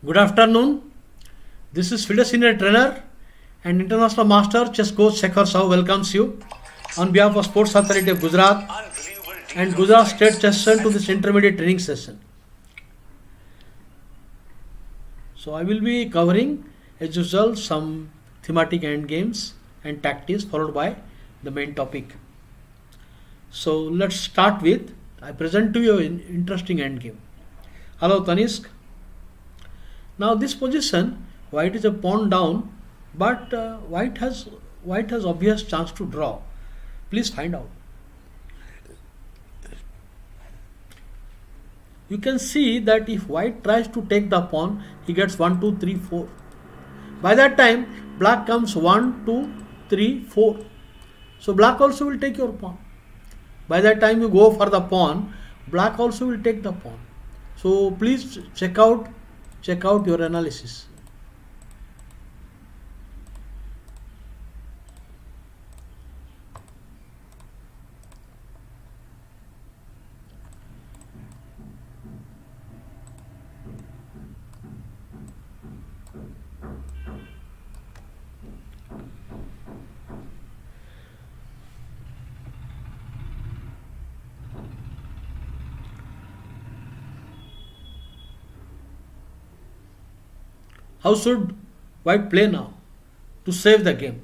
Good afternoon. This is Field Senior Trainer and International Master Chess Coach Sekhar Sahu welcomes you on behalf of Sports Authority of Gujarat and Gujarat State Chess Center to this intermediate training session. So I will be covering as usual some thematic end games and tactics followed by the main topic. So let's start with, I present to you an interesting end game. Hello Tanishq. Now this position, white is a pawn down, but white has obvious chance to draw. Please find out. You can see that if white tries to take the pawn, he gets 1, 2, 3, 4. By that time, black comes 1, 2, 3, 4. So black also will take your pawn. By that time you go for the pawn, black also will take the pawn. So please check out your analysis. How should white play now to save the game?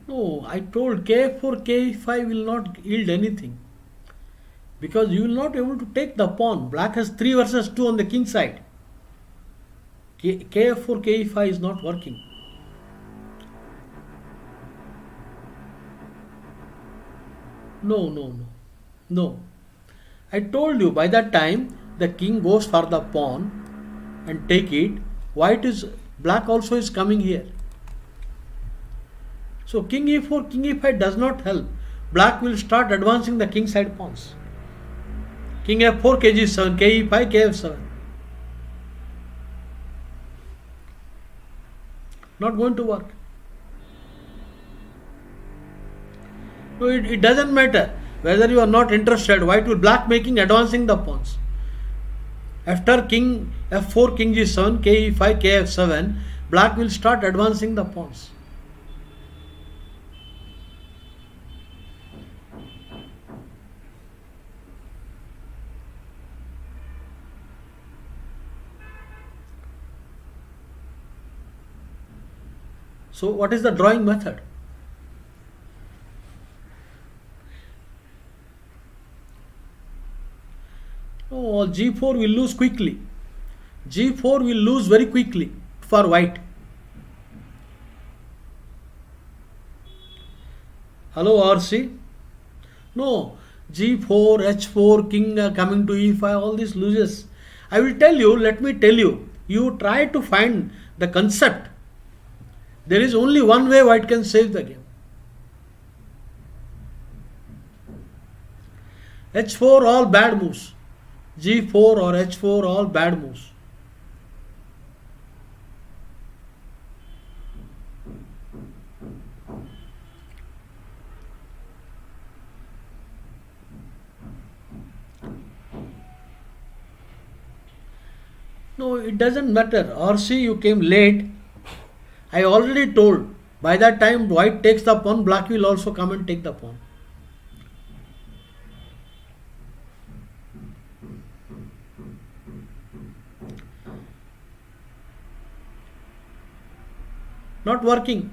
No, I told K4, K5 will not yield anything. Because you will not be able to take the pawn. Black has 3 versus 2 on the king side. K4, K5 is not working. No. I told you by that time the king goes for the pawn and take it. Black also is coming here. So king e4, king e5 does not help. Black will start advancing the king side pawns. King f4, kg7, ke5, kf7. Not going to work. No, it doesn't matter whether you are not interested. White will black making advancing the pawns. After king f4, king g7, ke5, kf7, black will start advancing the pawns. So what is the drawing method? Oh, g4 will lose quickly. G4 will lose very quickly for white. Hello RC? No, g4, h4, king coming to e5, all this loses. I will tell you, let me tell you, you try to find the concept. There is only one way white can save the game. h4 all bad moves. g4 or h4 all bad moves. No, it doesn't matter. RC, you came late. I already told, by that time white takes the pawn, black will also come and take the pawn. Not working.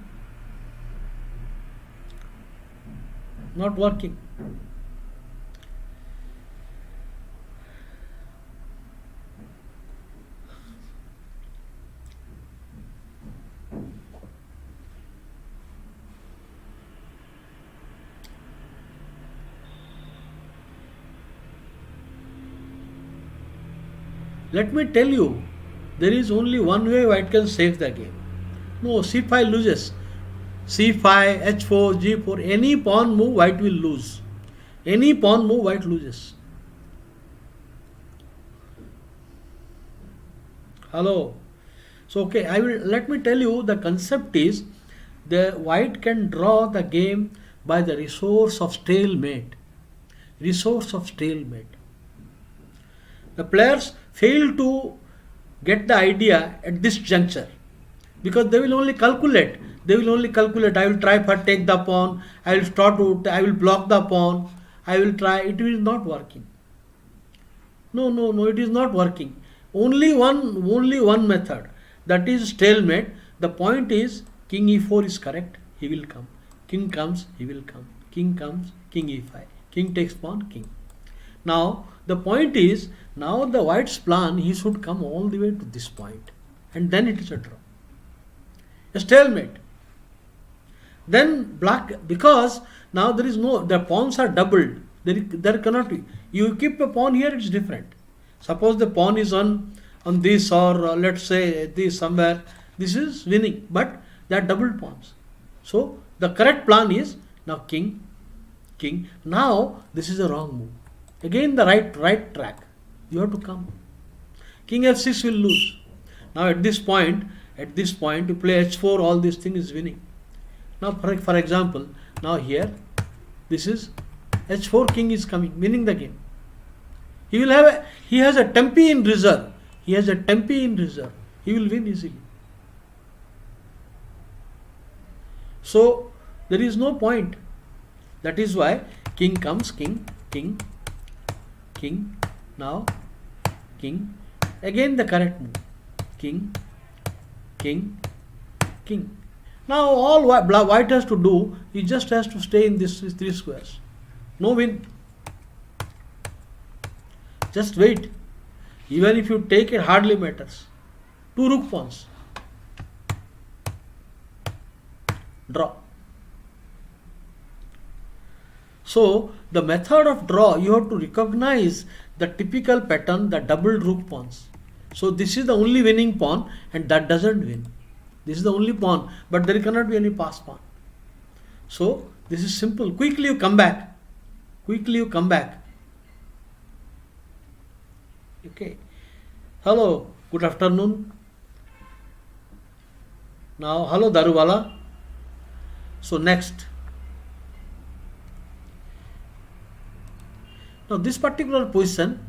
Let me tell you, there is only one way white can save the game. No, c5 loses. c5, h4, g4, any pawn move white will lose. Any pawn move white loses. Hello. So okay, let me tell you, the concept is the white can draw the game by the resource of stalemate. Resource of stalemate. The players fail to get the idea at this juncture because they will only calculate. I will try for take the pawn. I will block the pawn. I will try. It is not working. No. It is not working. Only one method. That is stalemate. The point is king e4 is correct. He will come. King comes. He will come. King comes. King e5. King takes pawn. King. Now the point is, now the white's plan, he should come all the way to this point, and then it is a draw. A stalemate. Then black, because now there is no, the pawns are doubled. There cannot be. You keep a pawn here, it's different. Suppose the pawn is on this, or let's say this somewhere. This is winning, but they are doubled pawns. So the correct plan is now king. Now this is a wrong move. Again the right track. You have to come. King f6 will lose. Now at this point, you play h4, all these things is winning. Now for example, now here, this is h4, king is coming, winning the game. He has a tempi in reserve. He will win easily. So there is no point. That is why king comes, king. Now king. Again the correct move. King. Now all white has to do, he just has to stay in these three squares. No win. Just wait. Even if you take it, hardly matters. 2 rook pawns. Draw. So the method of draw, you have to recognize the typical pattern, the double rook pawns. So this is the only winning pawn, and that doesn't win. This is the only pawn, but there cannot be any pass pawn. So this is simple. Quickly you come back. Okay. Hello. Good afternoon. Now, hello Daruwala. So next. Now this particular position,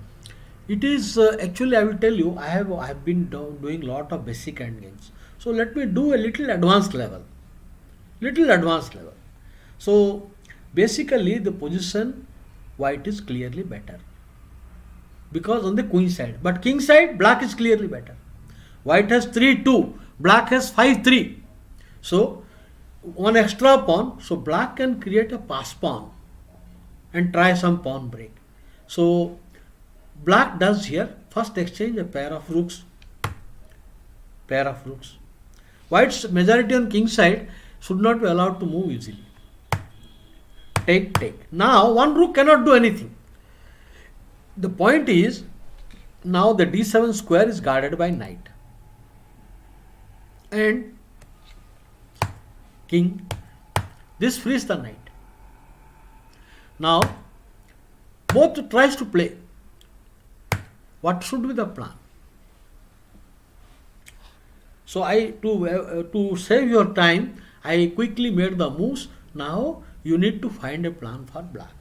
it is actually, I will tell you, I have been doing lot of basic endgames. So let me do a little advanced level. So basically the position white is clearly better because on the queen side, but king side black is clearly better. White has 3-2, black has 5-3. So one extra pawn, so black can create a pass pawn and try some pawn break. So black does here, first exchange a pair of rooks. White's majority on king side should not be allowed to move easily. Take. Now one rook cannot do anything. The point is, now the d7 square is guarded by knight. And king. This frees the knight. Now both tries to play. What should be the plan? So to save your time, I quickly made the moves. Now you need to find a plan for black.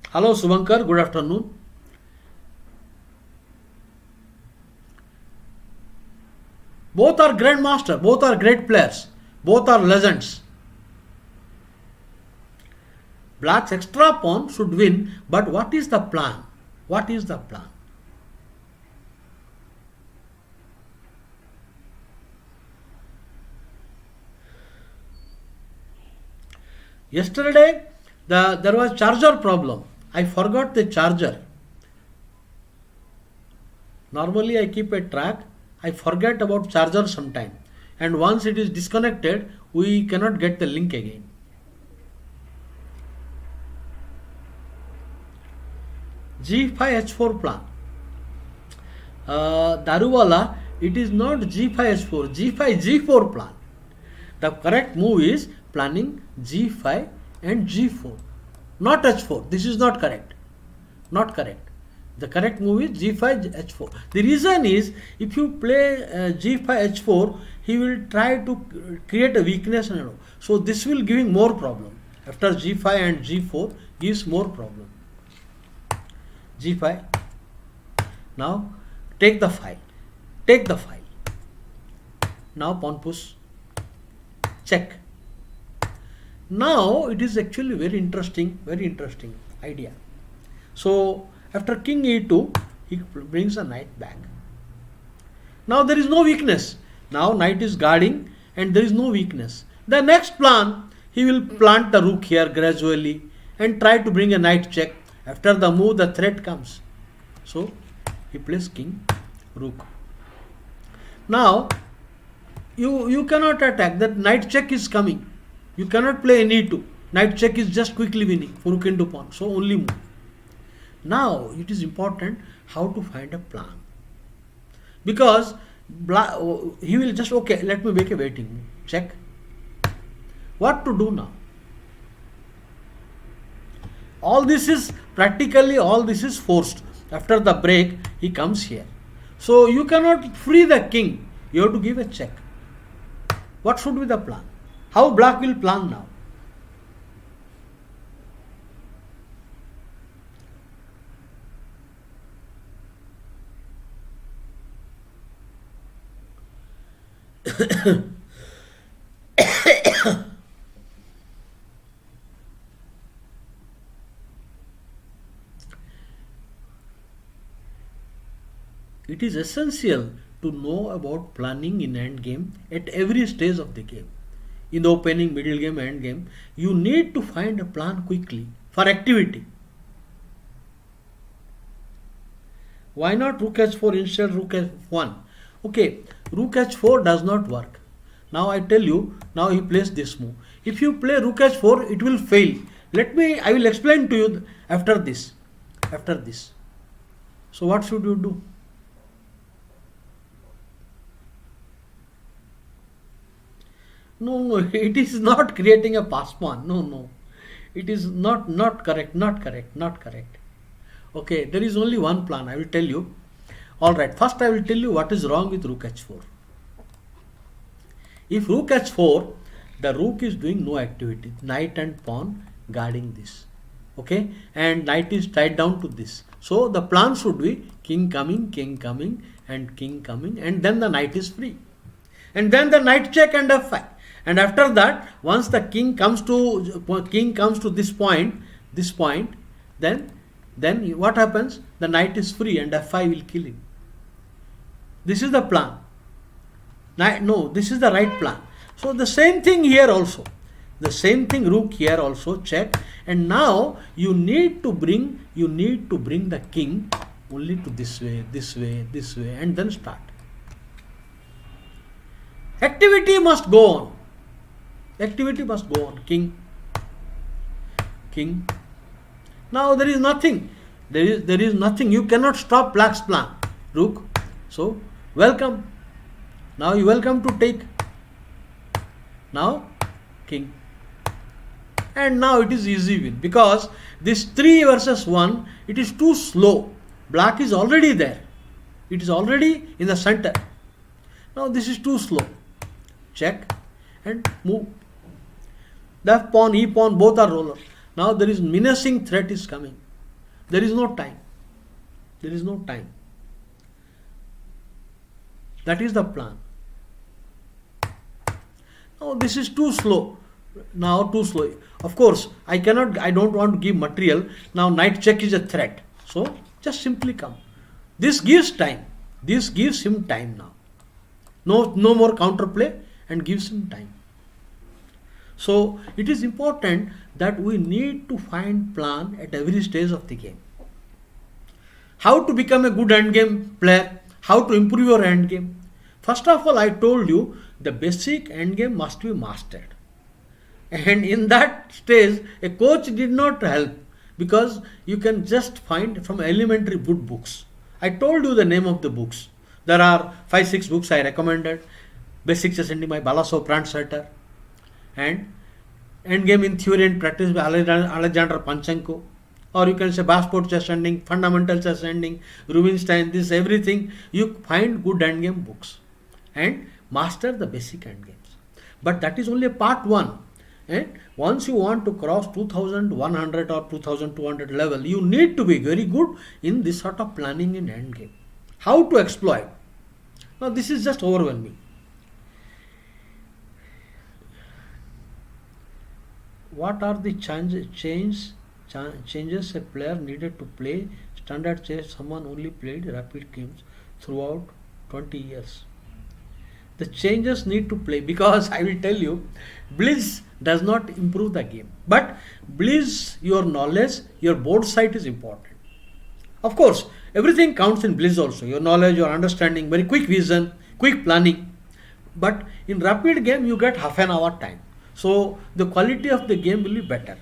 Hello Subankar, good afternoon. Both are grandmaster, both are great players, both are legends. Black's extra pawn should win, but what is the plan? Yesterday, there was charger problem. I forgot the charger. Normally I keep a track. I forget about charger sometime. And once it is disconnected, we cannot get the link again. G5 H4 plan. Daruwala, it is not G5 H4, G5 G4 plan. The correct move is planning G5 and G4, not H4. This is not correct. Not correct. The correct move is G5 H4. The reason is, if you play G5 H4, he will try to create a weakness. So this will give him more problem. After G5 and G4 gives more problem. G5. Now take the file. Take the file. Now pawn push. Check. Now it is actually very interesting idea. So after king e2, he brings a knight back. Now there is no weakness. Now knight is guarding and there is no weakness. The next plan, he will plant the rook here gradually and try to bring a knight check. After the move, the threat comes. So he plays king, rook. Now you cannot attack. That knight check is coming. You cannot play any e2. Knight check is just quickly winning. Rook into pawn. So only move. Now it is important how to find a plan. Because he will just, okay, let me make a waiting move. Check. What to do now? All this is forced. After the break, he comes here. So you cannot free the king. You have to give a check. What should be the plan? How black will plan now? It is essential to know about planning in endgame at every stage of the game. In the opening, middle game, end game, you need to find a plan quickly for activity. Why not rook h4 instead rook f1? Okay, rook h4 does not work. Now I tell you, now he plays this move. If you play rook h4, it will fail. I will explain to you after this. So what should you do? No, it is not creating a pass pawn. No. It is not correct. Okay, there is only one plan. I will tell you. Alright, first I will tell you what is wrong with rook h4. If rook h4, the rook is doing no activity. Knight and pawn guarding this. Okay, and knight is tied down to this. So the plan should be king coming, and king coming, and then the knight is free. And then the knight check and f5. And after that, once the king comes to this point, then what happens? The knight is free and f5 will kill him. This is the plan. No, this is the right plan. So the same thing here also. The same thing, rook here also, check. And now you need to bring the king only to this way, and then start. Activity must go on. King. Now there is nothing. There is nothing. You cannot stop black's plan. Rook. So welcome. Now you welcome to take. Now king. And now it is easy win, because this 3 versus 1, it is too slow. Black is already there. It is already in the center. Now this is too slow. Check and move. Left pawn, e pawn, both are rollers. Now there is menacing threat is coming. There is no time. That is the plan. Now this is too slow. Of course, I don't want to give material. Now knight check is a threat. So just simply come. This gives time. This gives him time now. No more counterplay, and gives him time. So it is important that we need to find plan at every stage of the game. How to become a good endgame player? How to improve your endgame? First of all, I told you the basic endgame must be mastered. And in that stage, a coach did not help. because you can just find from elementary good books. I told you the name of the books. There are 5-6 books I recommended. Basic Chess Ending by Balaso Brandsetter, and Endgame in Theory and Practice by Alexander Panchenko, or you can say Passport Chess Ending, Fundamental Chess Ending, Rubinstein, this everything. You find good endgame books and master the basic endgames. But that is only part 1. And once you want to cross 2100 or 2200 level, you need to be very good in this sort of planning in endgame. How to exploit? Now this is just overwhelming. What are the changes a player needed to play standard chess? Someone only played rapid games throughout 20 years. The changes need to play, because I will tell you, Blitz does not improve the game. But Blitz, your knowledge, your board sight is important. Of course, everything counts in Blitz also. Your knowledge, your understanding, very quick vision, quick planning. But in rapid game, you get half an hour time. So the quality of the game will be better.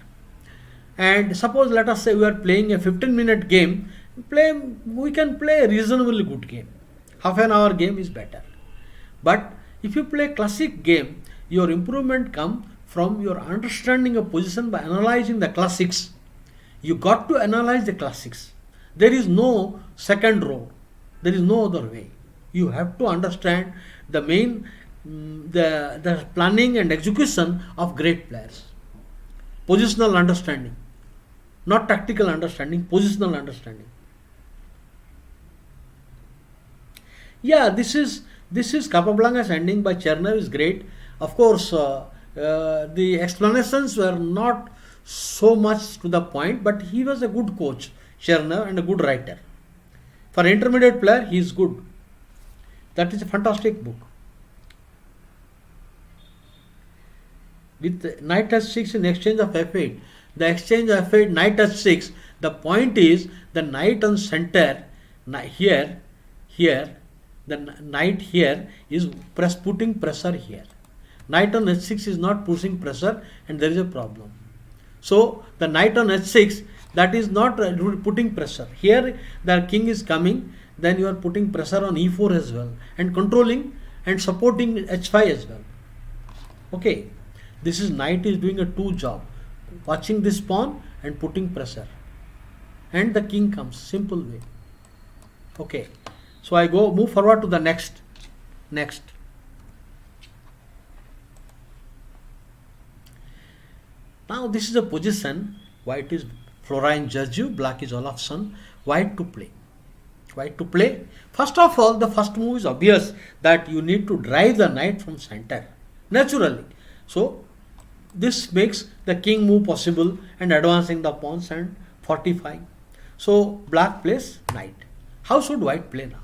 And suppose, let us say we are playing a 15-minute game, we can play a reasonably good game. Half an hour game is better. But if you play classic game, your improvement comes from your understanding of position by analyzing the classics. You got to analyze the classics. There is no second row. There is no other way. You have to understand the main, the planning and execution of great players. Positional understanding, not tactical understanding, positional understanding. Yeah, this is Capablanca's Ending by Chernev is great. Of course, the explanations were not so much to the point, but he was a good coach, Chernev, and a good writer. For intermediate player, he is good. That is a fantastic book. With knight h6 in exchange of f8, the exchange of f8, knight h6, the point is the knight on center, here, the knight here is putting pressure here. Knight on h6 is not pushing pressure, and there is a problem. So the knight on h6, that is not putting pressure. Here the king is coming, then you are putting pressure on e4 as well, and controlling and supporting h5 as well. Okay, this is knight is doing a 2 job, watching this pawn and putting pressure, and the king comes, simple way. Okay, so I move forward to the next. Now this is a position. White is Florine Georgiou, black is Olafsson. White to play. First of all, the first move is obvious, that you need to drive the knight from center naturally. So this makes the king move possible and advancing the pawns and fortifying. So black plays knight. How should white play now?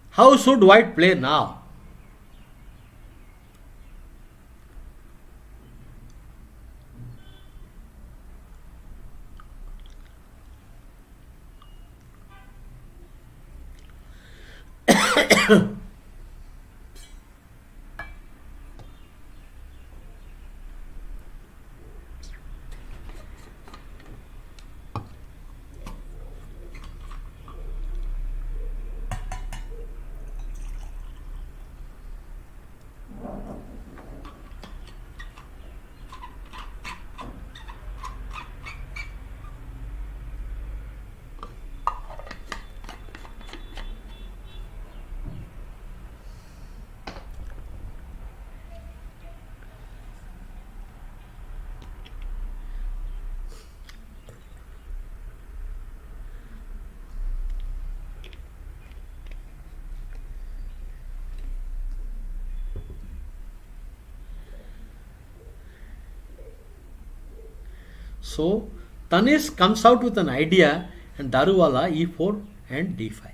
How should white play now? So Tanis comes out with an idea, and Daruwala e4 and d5.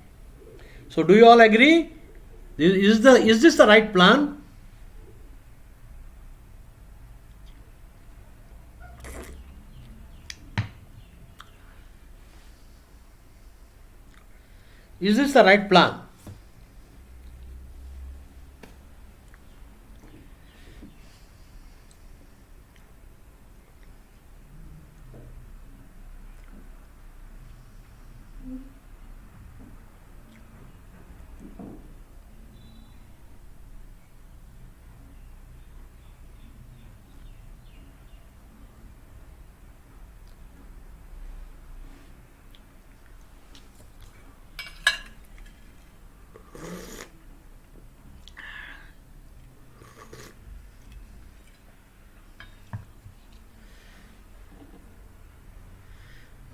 So do you all agree? Is this the right plan? Is this the right plan?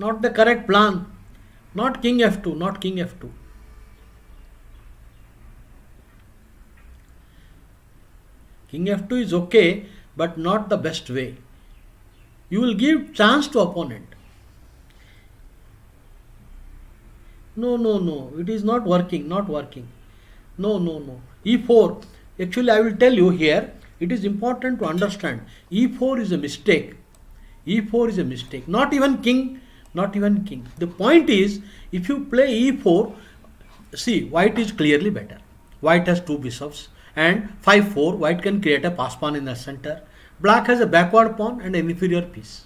not the correct plan. Not king f2, not king f2. King f2 is okay, but not the best way. You will give chance to opponent. No, it is not working, not working. No. E4, actually I will tell you here, it is important to understand. E4 is a mistake. E4 is a mistake. Not even king. The point is, if you play e4, see, white is clearly better. White has two bishops and 5-4, white can create a pass pawn in the center. Black has a backward pawn and an inferior piece.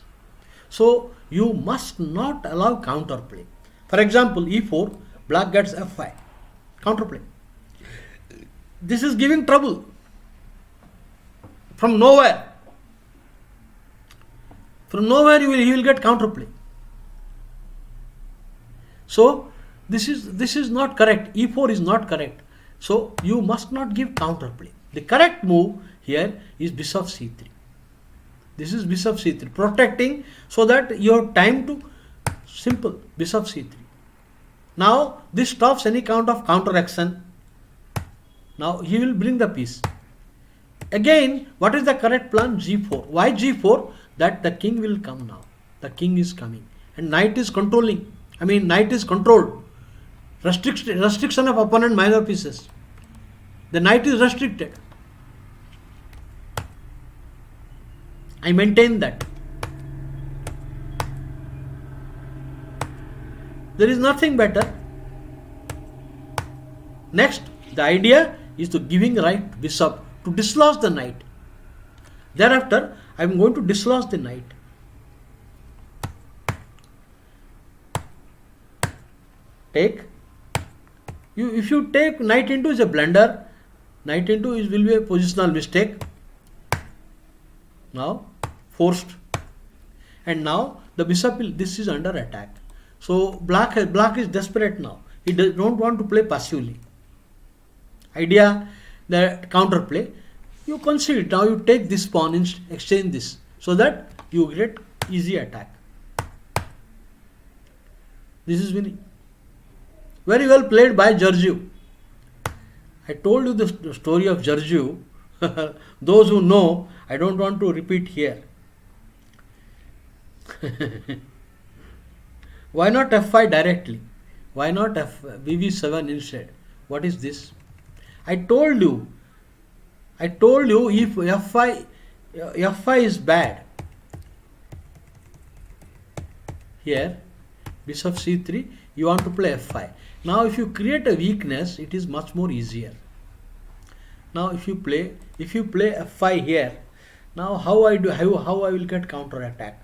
So you must not allow counterplay. For example, e4, black gets f5, counterplay. This is giving trouble from nowhere. From nowhere he will get counterplay. So this is not correct. E4 is not correct. So you must not give counterplay. The correct move here is bishop c3. This is bishop c3, protecting so that you have time to simple bishop c3. Now this stops any count of counter action. Now he will bring the piece. Again, what is the correct plan? G4. Why G4? That the king will come now. The king is coming and knight is controlling. Knight is controlled. Restriction of opponent minor pieces. The knight is restricted. I maintain that. There is nothing better. Next, the idea is to giving right bishop to dislodge the knight. Thereafter, I am going to dislodge the knight. Take. If you take knight into is a blunder. Knight into will be a positional mistake. Now forced, and now the bishop this is under attack. So black is desperate now. He don't want to play passively. Idea, the counterplay. You concede. Now you take this pawn and exchange this so that you get easy attack. This is winning. Very well played by Georgiou. I told you the story of Georgiou. Those who know, I don't want to repeat here. Why not f5 directly? Why not bv7 instead? What is this? I told you if f5 is bad. Here, bishop c3, you want to play f5. Now if you create a weakness, it is much more easier. Now if you play f5 here, now how I will get counter attack?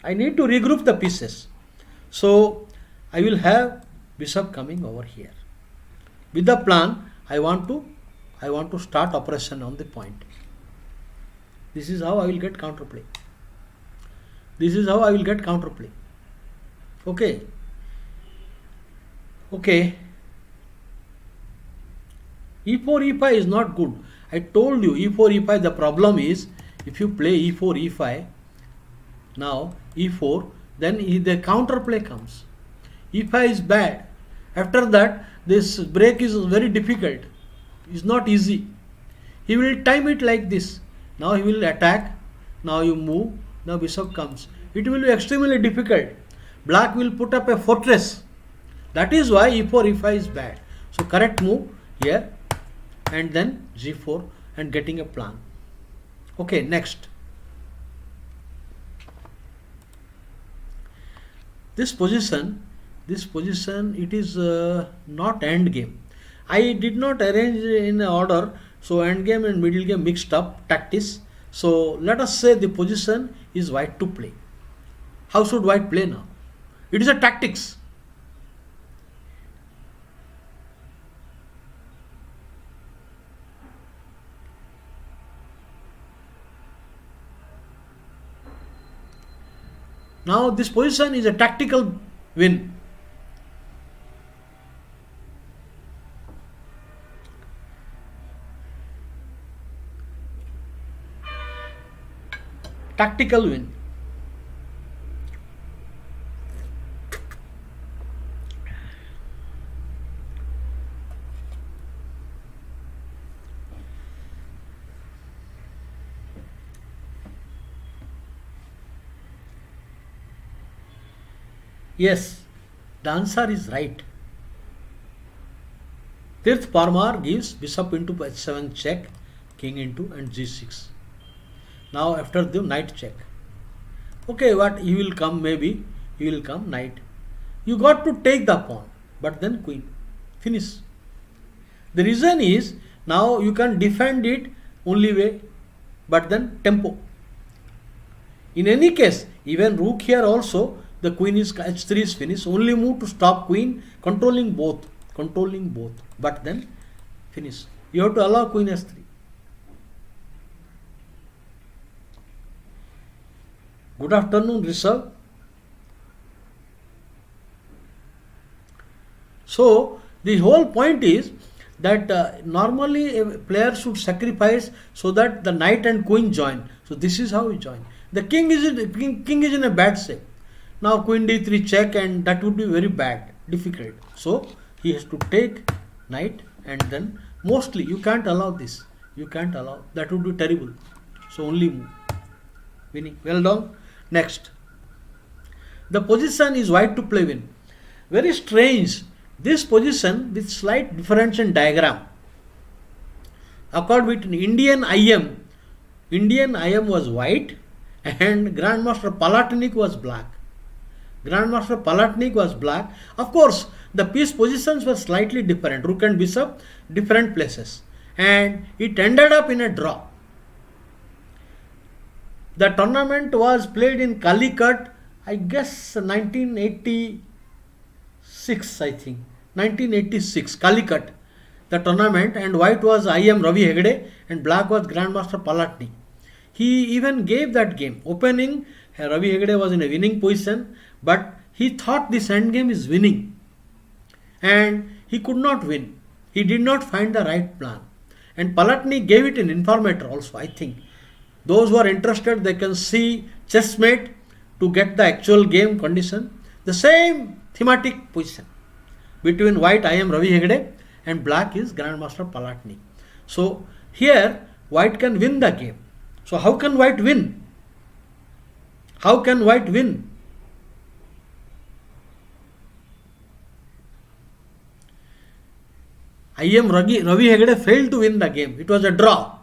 I need to regroup the pieces. So I will have bishop coming over here. With the plan, I want to start operation on the point. This is how I will get counterplay. Okay. E4, E5 is not good. I told you E4, E5, the problem is if you play E4, E5, now E4, then the counterplay comes. E5 is bad. After that, this break is very difficult. It's not easy. He will time it like this. Now he will attack. Now you move. Now bishop comes. It will be extremely difficult. Black will put up a fortress. That is why E4, E5 is bad. So correct move here and then G4 and getting a plan. Okay, next. This position it is not end game. I did not arrange in order, so end game and middle game mixed up tactics. So let us say the position is white to play. How should white play now? It is a tactics. Now this position is a tactical win. Tactical win. Yes, the answer is right. Tirth Parmar gives bishop into h7 check, king into and g6. Now after the knight check. Okay, what he will come, maybe he will come knight. You got to take the pawn, but then queen. Finish. The reason is now you can defend it only way, but then tempo. In any case, even rook here also, the queen is h3 is finished. Only move to stop queen, controlling both, but then finish. You have to allow queen h3. Good afternoon, Rishabh. So the whole point is that normally a player should sacrifice so that the knight and queen join. So this is how we join. The king is in a bad shape. Now queen d3 check, and that would be very bad, difficult. So he has to take knight, and then mostly you can't allow this. You can't allow. That would be terrible. So only move. Winning. Well done. Next. The position is white to play win. Very strange. This position with slight difference in diagram. According to Indian IM was white and Grandmaster Palatinic was black. Of course, the piece positions were slightly different. Rook and bishop, different places. And it ended up in a draw. The tournament was played in Calicut, I guess 1986, I think. 1986, Calicut, the tournament, and white was IM Ravi Hegde and black was Grandmaster Palatni. He even gave that game. Opening, Ravi Hegde was in a winning position, but he thought this endgame is winning. And he could not win. He did not find the right plan. And Palatni gave it an informator also, I think. Those who are interested, they can see Chessmate to get the actual game condition. The same thematic position between white IM Ravi Hegde and black is Grandmaster Palatni. So here white can win the game. So how can white win? IM Ravi Hegde failed to win the game. It was a draw.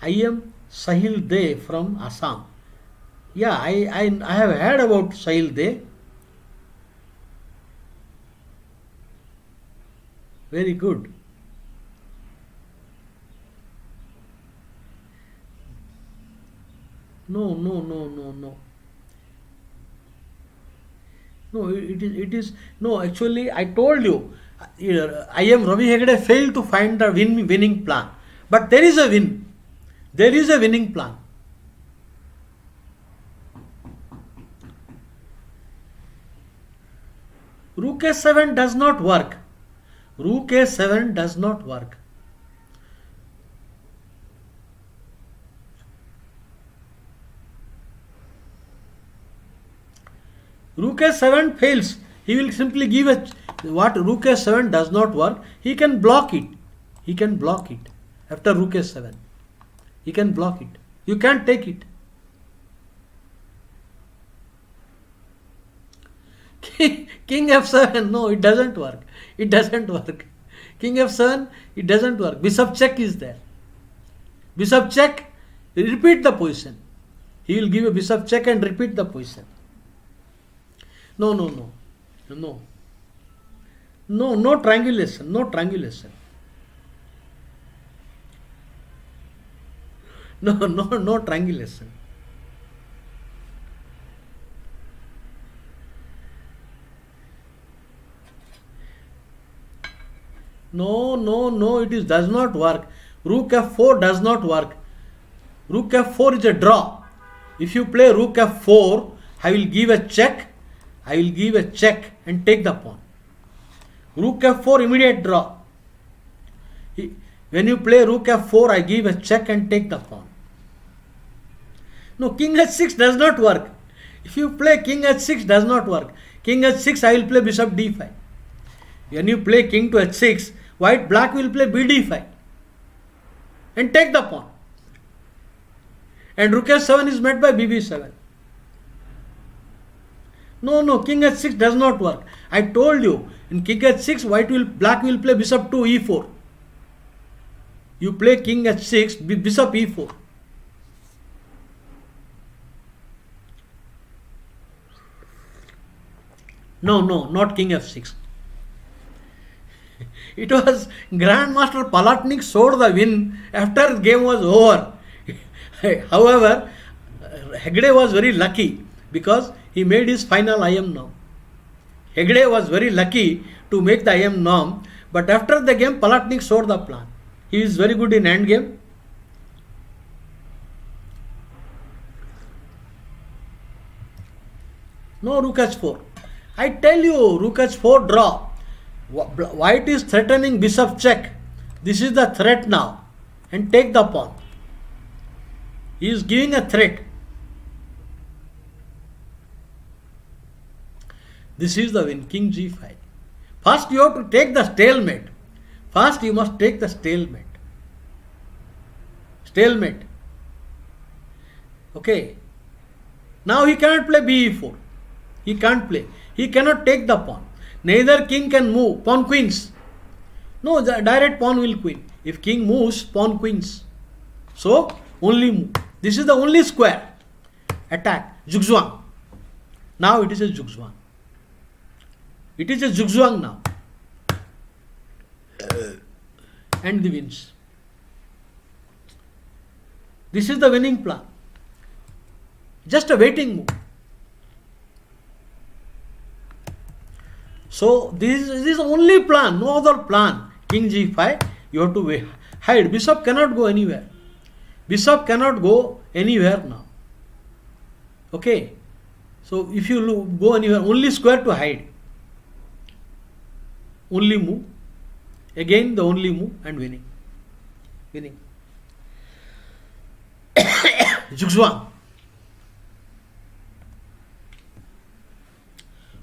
IM Sahil De from Assam. Yeah, I have heard about Sahil De. Very good. No. No, it is no. Actually, I told you, IM Ravi Hegde failed to find the winning plan. But there is a win. There is a winning plan. Rook a7 does not work. Rook a7 does not work. Rook a7 fails. He will simply give a what Rook a7 does not work. He can block it. After Rook a7. He can block it. You can't take it. King f7, no, it doesn't work. King f7, it doesn't work. Bishop check is there. Bishop check, repeat the position. He will give a bishop check and repeat the position. No triangulation. No triangulation. No, it does not work. Rook f4 does not work. Rook f4 is a draw. If you play Rook f4, I will give a check and take the pawn. Rook f4, immediate draw. When you play Rook f4, I give a check and take the pawn. No, King h6 does not work. If you play King h6, does not work. King h6, I will play Bishop d5. When you play King to h6, black will play bd5 and take the pawn. And Rook f7 is met by bb7. No, no, king h6 does not work. I told you, in king h6, black will play bishop to e4. You play king h6, bishop e4. No, no, not king f6. It was Grandmaster Palatnik showed the win after the game was over. However, Hegde was very lucky because he made his final IM norm. Hegde was very lucky to make the IM norm, but after the game, Palatnik showed the plan. He is very good in end game. No, rook h4. I tell you, rook h4 draw. White is threatening bishop check. This is the threat now. And take the pawn. He is giving a threat. This is the win, king g5. First you have to take the stalemate. First you must take the stalemate. Stalemate. Okay. Now he cannot play be4. He can't play. He cannot take the pawn. Neither king can move. Pawn queens. No, the direct pawn will queen. If king moves, pawn queens. So, only move. This is the only square. Attack. Zugzwang. Now it is a zugzwang. It is a zugzwang now. And the wins. This is the winning plan. Just a waiting move. So this is the only plan, no other plan. King g5, you have to hide. Bishop cannot go anywhere. Bishop cannot go anywhere now. Okay. So if you go anywhere, only square to hide. Only move. Again the only move and winning. Winning. Zugzwang.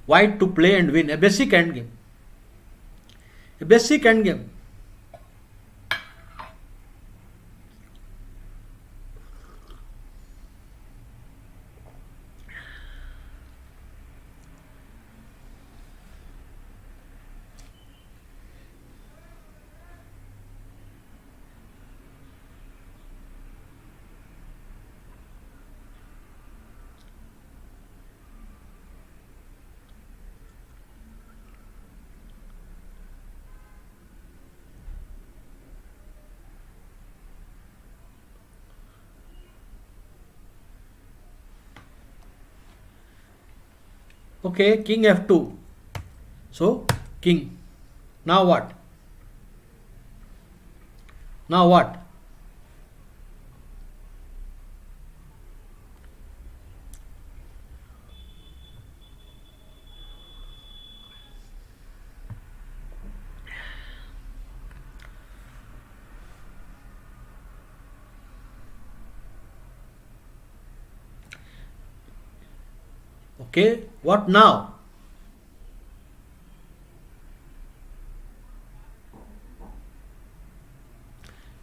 White to play and win. A basic endgame. A basic endgame. Okay, king f2. So, king. Now what? Now what? Okay, what now?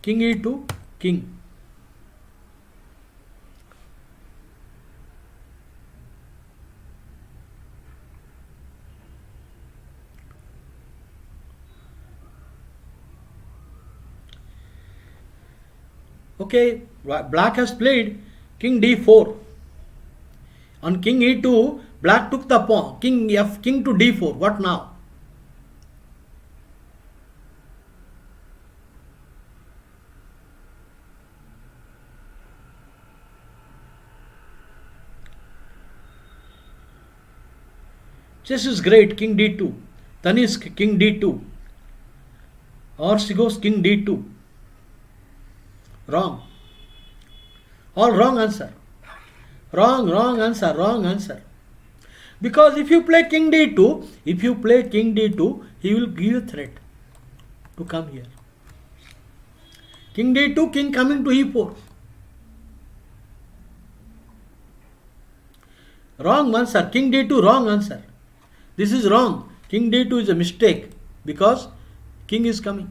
King e2, king. Okay, black has played king d4. On king e2, black took the pawn. King to d4. What now? Chess is great. King d2. Tanishq, king d2. Or she goes king d2. Wrong. All wrong answer. Wrong answer. Because if you play king d2, he will give you a threat to come here. King d2, king coming to e4. Wrong answer. King d2, wrong answer. This is wrong. King d2 is a mistake because king is coming.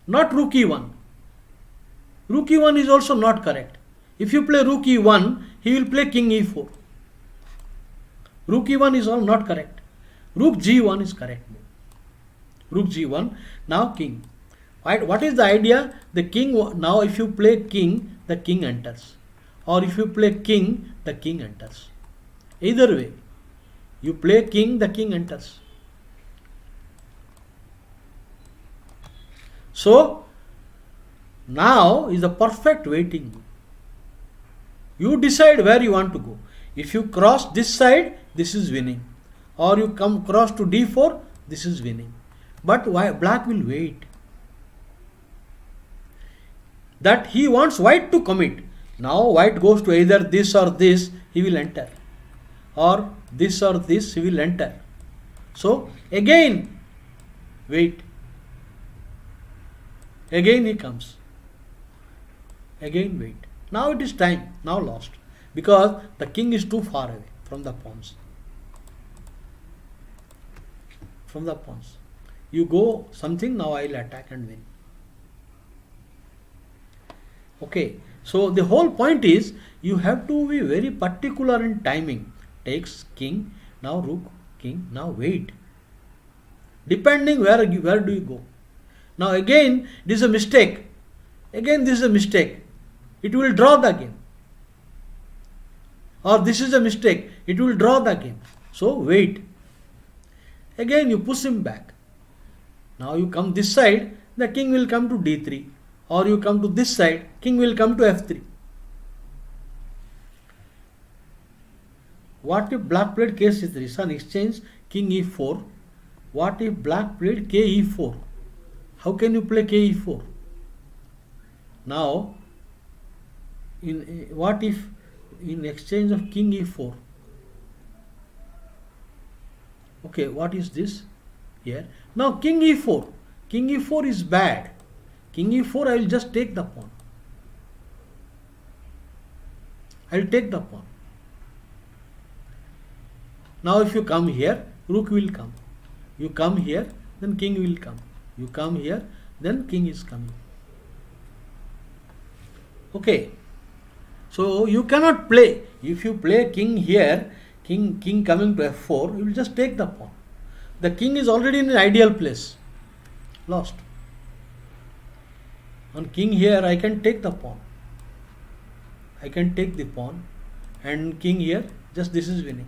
Not rook e1. Rook e1 is also not correct. If you play rook e1, he will play king e4. Rook e1 is all not correct. Rook g1 is correct. Rook g1. Now king. Right? What is the idea? The king, now if you play king, the king enters. Or if you play king, the king enters. Either way, you play king, the king enters. So, now is the perfect waiting. You decide where you want to go. If you cross this side, this is winning. Or you come cross to d4, this is winning. But why black will wait? That he wants white to commit. Now white goes to either this or this, he will enter. Or this or this, he will enter. So again, wait. Again he comes. Again wait. Now it is time. Now lost. Because the king is too far away from the pawns. From the pawns. You go something, now I will attack and win. Okay. So the whole point is you have to be very particular in timing. Takes king, now rook, king, now wait. Depending where do you go. Now again this is a mistake. Again this is a mistake. It will draw the game. Or this is a mistake. It will draw the game. So wait. Again you push him back. Now you come this side, the king will come to d3. Or you come to this side, king will come to f3. What if black played k c3? Son, exchange king e4. What if black played k e4? How can you play k e4? Now, what if in exchange of king e4? Okay, what is this here? Now king e4. King e4 is bad. King e4, I will just take the pawn. I will take the pawn. Now if you come here, rook will come. You come here, then king will come. You come here, then king is coming. Okay. So you cannot play. If you play king here, king coming to f4, you will just take the pawn. The king is already in an ideal place. Lost. On king here, I can take the pawn. I can take the pawn. And king here, just this is winning.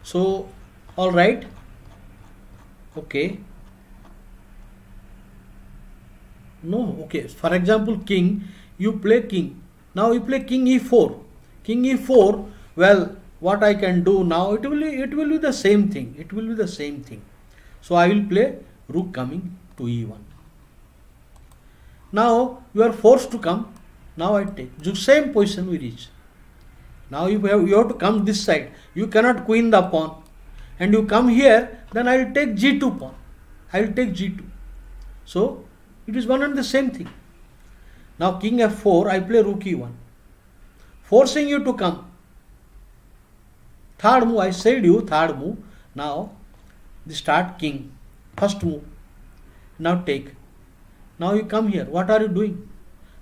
So, alright. Okay. No, okay. For example, king, you play king. Now you play king e4. King e4, well, what I can do now, it will be the same thing. It will be the same thing. So I will play rook coming to e1. Now you are forced to come. Now I take. The same position we reach. Now you have to come this side. You cannot queen the pawn. And you come here, then I will take g2 pawn. I will take g2. So it is one and the same thing. Now king f4, I play rook e1. Forcing you to come. Third move, I said you, third move. Now the start king. First move. Now take. Now you come here. What are you doing?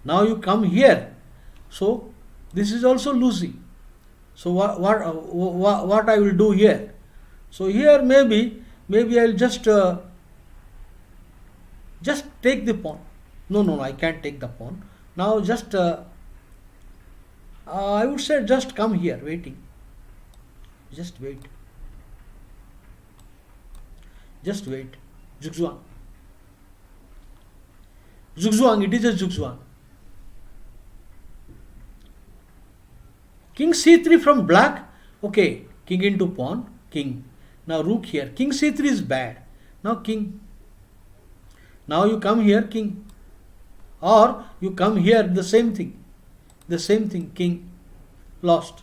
Now you come here. So this is also losing. So what I will do here? So here maybe I will just take the pawn. No, I can't take the pawn. Now just I would say just come here, waiting. Just wait. Just wait. Zugzwang. Zugzwang, it is a zugzwang. King c3 from black. Okay, king into pawn, king. Now rook here. King c3 is bad. Now king. Now you come here, king. Or you come here, the same thing. The same thing, king. Lost.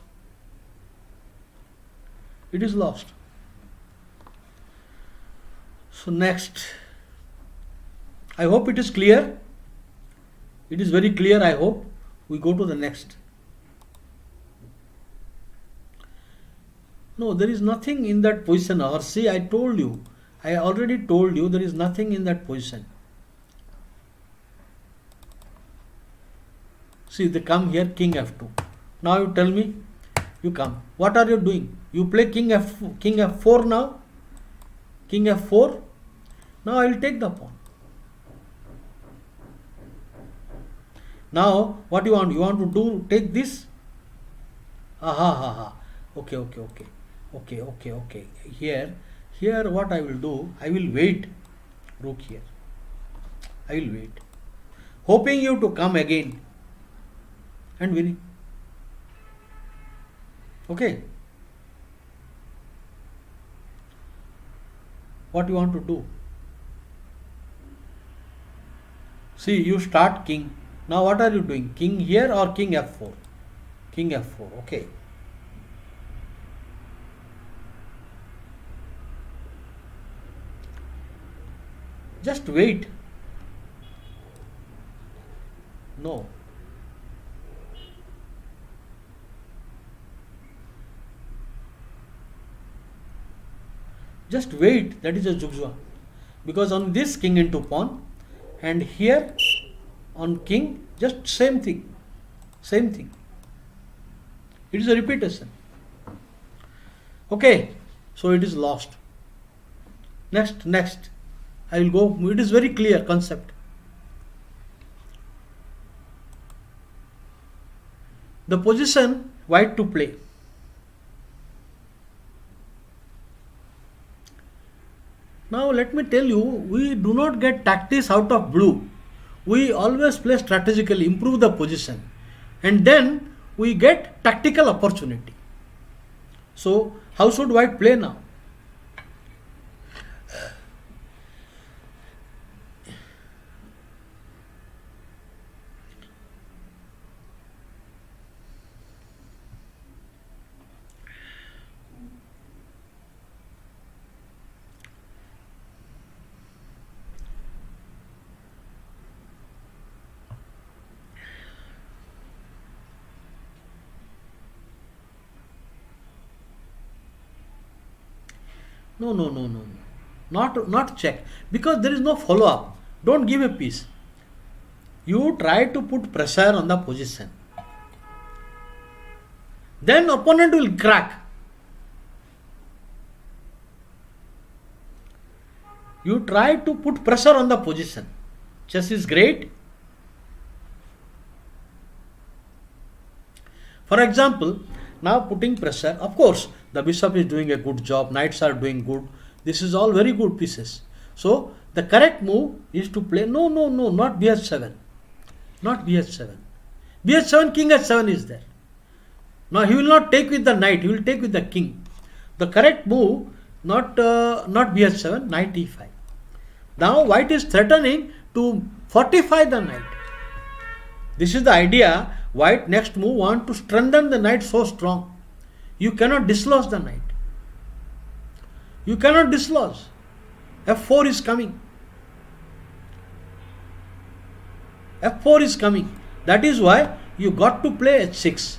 It is lost. So next. I hope it is clear. It is very clear, I hope. We go to the next. No, there is nothing in that position. Or see, I already told you there is nothing in that position. See, they come here, king f2. Now you tell me, You come. What are you doing? You play king f4 now. King f4. Now I will take the pawn. Now what you want? You want to do take this? Aha ha ha. Okay. Here what I will do? I will wait. Rook here. I will wait. Hoping you to come again and winning. Okay. What you want to do? See, you start king. Now what are you doing? King here or king f4? King f4. Okay. Just wait. No. Just wait. That is a zugzwang. Because on this king into pawn, and here on king, just same thing. Same thing. It is a repetition. Okay. So it is lost. Next. I will go. It is very clear concept. The position white to play. Now let me tell you, we do not get tactics out of blue. We always play strategically, improve the position, and then we get tactical opportunity. So how should white play now? No. Not check. Because there is no follow-up. Don't give a piece. You try to put pressure on the position. Then opponent will crack. You try to put pressure on the position. Chess is great. For example, now putting pressure, of course, the bishop is doing a good job, knights are doing good. This is all very good pieces. So, the correct move is to play, no, not bh7. Not bh7. bh7, king h7 is there. Now, he will not take with the knight, he will take with the king. The correct move, not bh7, knight e5. Now, white is threatening to fortify the knight. This is the idea. White next move want to strengthen the knight so strong. You cannot dislodge the knight. You cannot dislodge. f4 is coming. f4 is coming. That is why you got to play h6.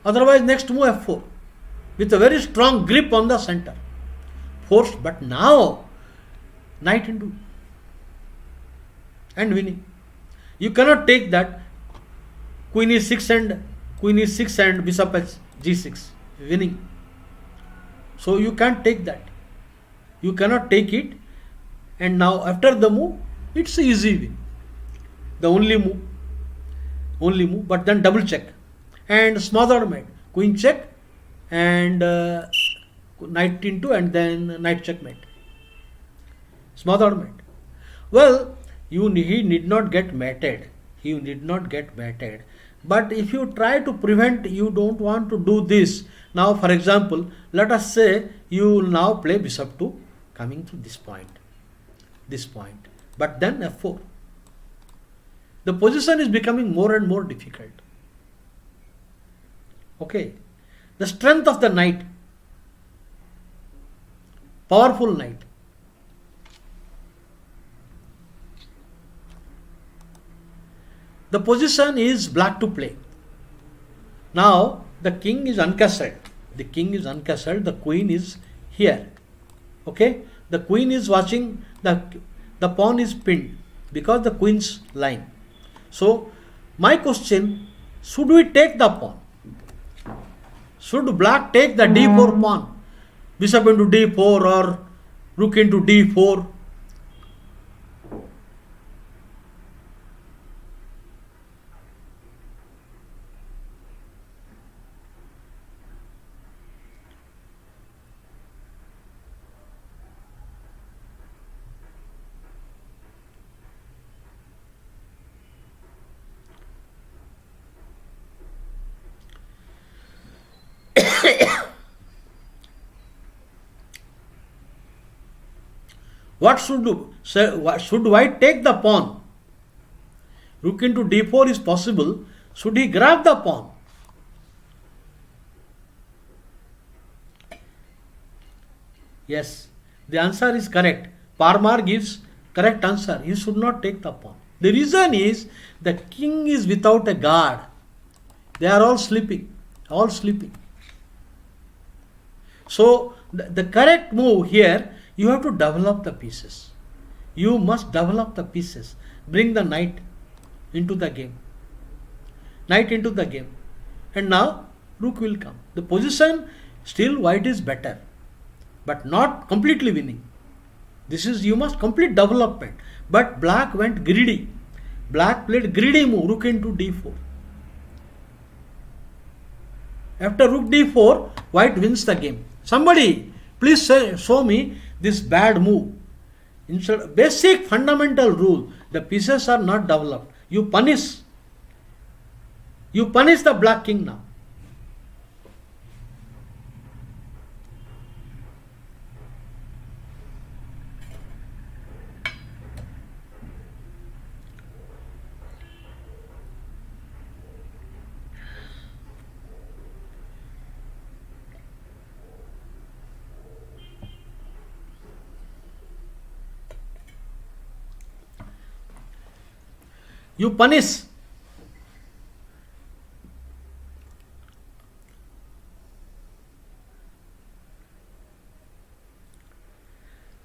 Otherwise next move f4. With a very strong grip on the center. Forced, but now knight into and winning. You cannot take that. Queen is 6 and bishop g6 winning. So you can't take that. You cannot take it. And now after the move, it's easy win. The only move, but then double check and smothered mate. Queen check and knight into and then knight checkmate. Smothered mate. Well, he need not get mated. But if you try to prevent, you don't want to do this. Now, for example, let us say you will now play bishop 2 coming to this point. But then f4. The position is becoming more and more difficult. Okay. The strength of the knight. Powerful knight. The position is black to play. Now the king is uncastled. The queen is here. Okay. The queen is watching. The pawn is pinned because the queen's lying. So my question, should we take the pawn? Should black take the d4 pawn? Bishop into d4 or rook into d4? What should do? Should white take the pawn? Rook into d4 is possible. Should he grab the pawn? Yes, the answer is correct. Parmar gives correct answer. He should not take the pawn. The reason is the king is without a guard. They are all sleeping. All sleeping. So the correct move here, you have to develop the pieces. You must develop the pieces. Bring the knight into the game. Knight into the game. And now rook will come. The position still white is better, but not completely winning. This is, you must complete development. But black went greedy. Black played greedy move, rook into d4. After rook d4, white wins the game. Somebody, please show me this bad move. Instead, basic fundamental rule, the pieces are not developed. You punish the black king now. You punish.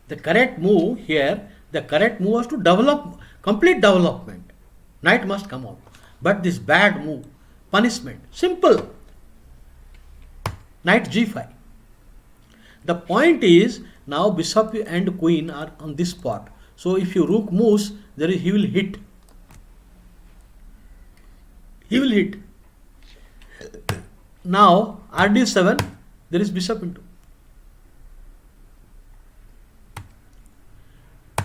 The correct move here, the correct move was to develop, complete development. Knight must come out. But this bad move, punishment, simple. Knight g5. The point is, now bishop and queen are on this spot. So if your rook moves, he will hit. He will hit. Now rd7, there is bishop into.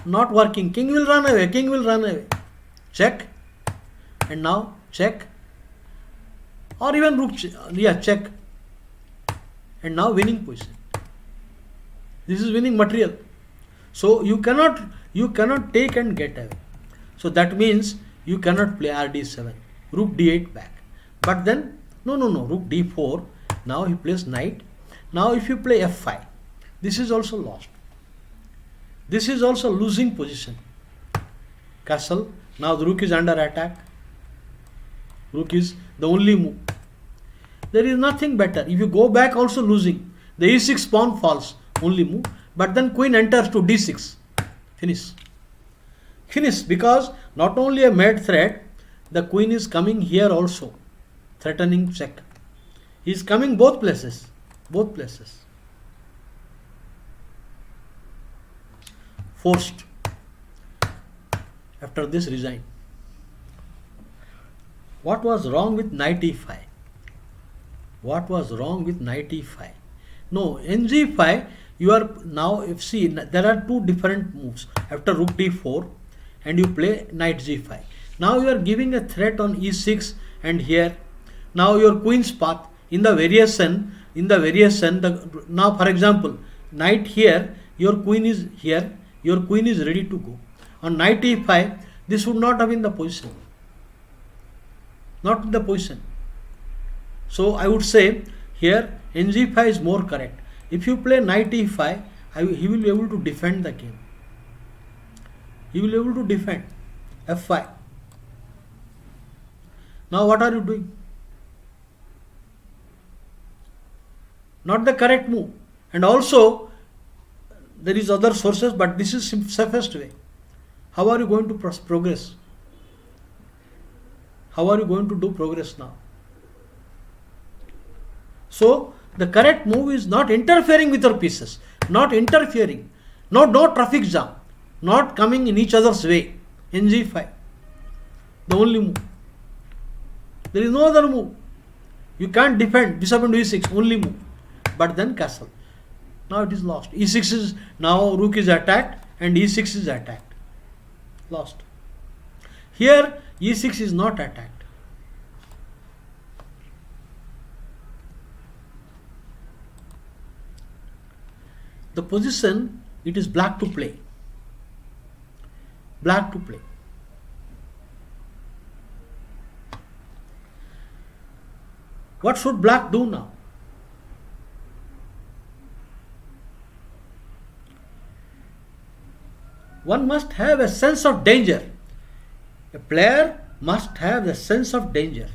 Not working. King will run away. King will run away. Check. And now check. Or even rook. Check. And now winning position. This is winning material. So you cannot take and get away. So that means you cannot play rd7. Rook d8 back. But then, no, rook d4. Now he plays knight. Now if you play f5, this is also lost. This is also losing position. Castle. Now the rook is under attack. Rook is the only move. There is nothing better. If you go back, also losing. The e6 pawn falls. Only move. But then queen enters to d6. Finish. Finish, because not only a made threat, the queen is coming here also, threatening check. He is coming both places. Both places. Forced. After this, resign. What was wrong with knight e5? What was wrong with knight e5? No, ng5, you are now, if see, there are two different moves. After rook d4, and you play knight g5. Now you are giving a threat on e6 and here. Now your queen's path in the variation, now for example, knight here, your queen is here, your queen is ready to go. On knight e5, this would not have been the position. Not in the position. So I would say here ng5 is more correct. If you play knight e5, he will be able to defend the game. He will be able to defend. f5. Now what are you doing? Not the correct move. And also, there is other sources, but this is safest way. How are you going to progress? How are you going to do progress now? So the correct move is not interfering with your pieces, not interfering, no traffic jam, not coming in each other's way. Ng5, the only move. There is no other move. You can't defend bishop into e6, only move. But then castle. Now it is lost. e6 is, now rook is attacked and e6 is attacked. Lost. Here e6 is not attacked. The position, it is black to play. Black to play. What should black do now? One must have a sense of danger. A player must have the sense of danger.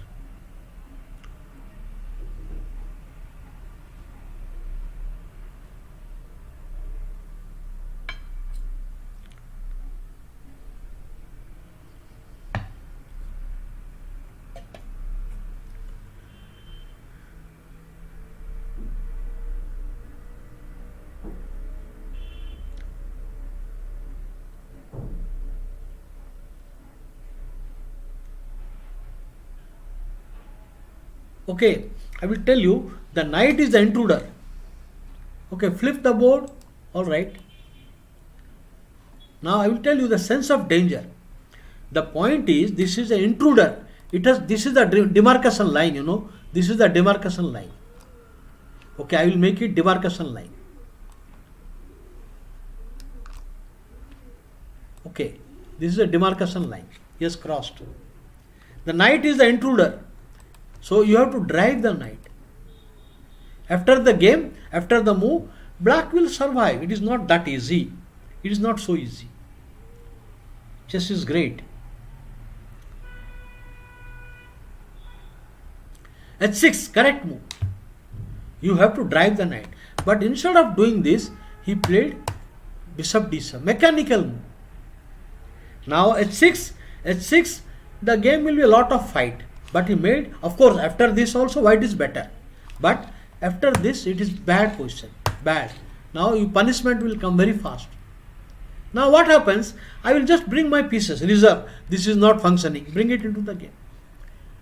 Okay, I will tell you, the knight is the intruder. Okay, flip the board. All right. Now I will tell you the sense of danger. The point is, this is an intruder. This is the demarcation line, you know. This is the demarcation line. Okay, I will make it demarcation line. Okay, this is a demarcation line. Yes, crossed. The knight is the intruder. So you have to drive the knight. After the game, after the move, black will survive. It is not that easy. It is not so easy. Chess is great. h6, correct move. You have to drive the knight. But instead of doing this, he played bishop d7, mechanical move. Now h6, the game will be a lot of fight. But he made, of course, after this also white is better. But after this, it is bad position. Bad. Now punishment will come very fast. Now what happens? I will just bring my pieces, reserve. This is not functioning. Bring it into the game.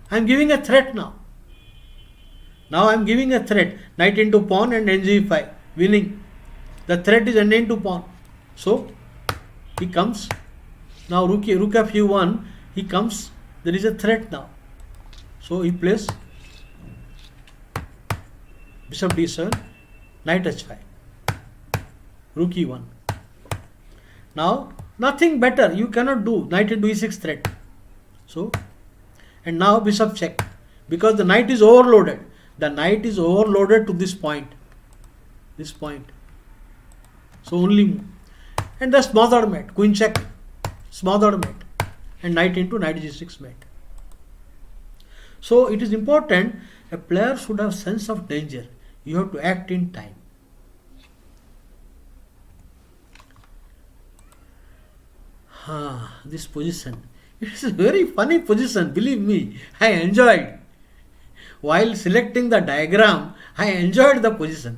I am giving a threat now. Now I am giving a threat. Knight into pawn and ng5. Winning. The threat is n into pawn. So he comes. Now rook f1. He comes. There is a threat now. So he plays bishop d7, knight h5, rook e1. Now nothing better you cannot do. Knight into e6 threat. So, and now bishop check, because the knight is overloaded. The knight is overloaded to this point. This point. So only move. And the smothered mate, queen check, smothered mate, and knight into knight g6 mate. So it is important, a player should have sense of danger. You have to act in time. This position. It is a very funny position, believe me. I enjoyed. While selecting the diagram, I enjoyed the position.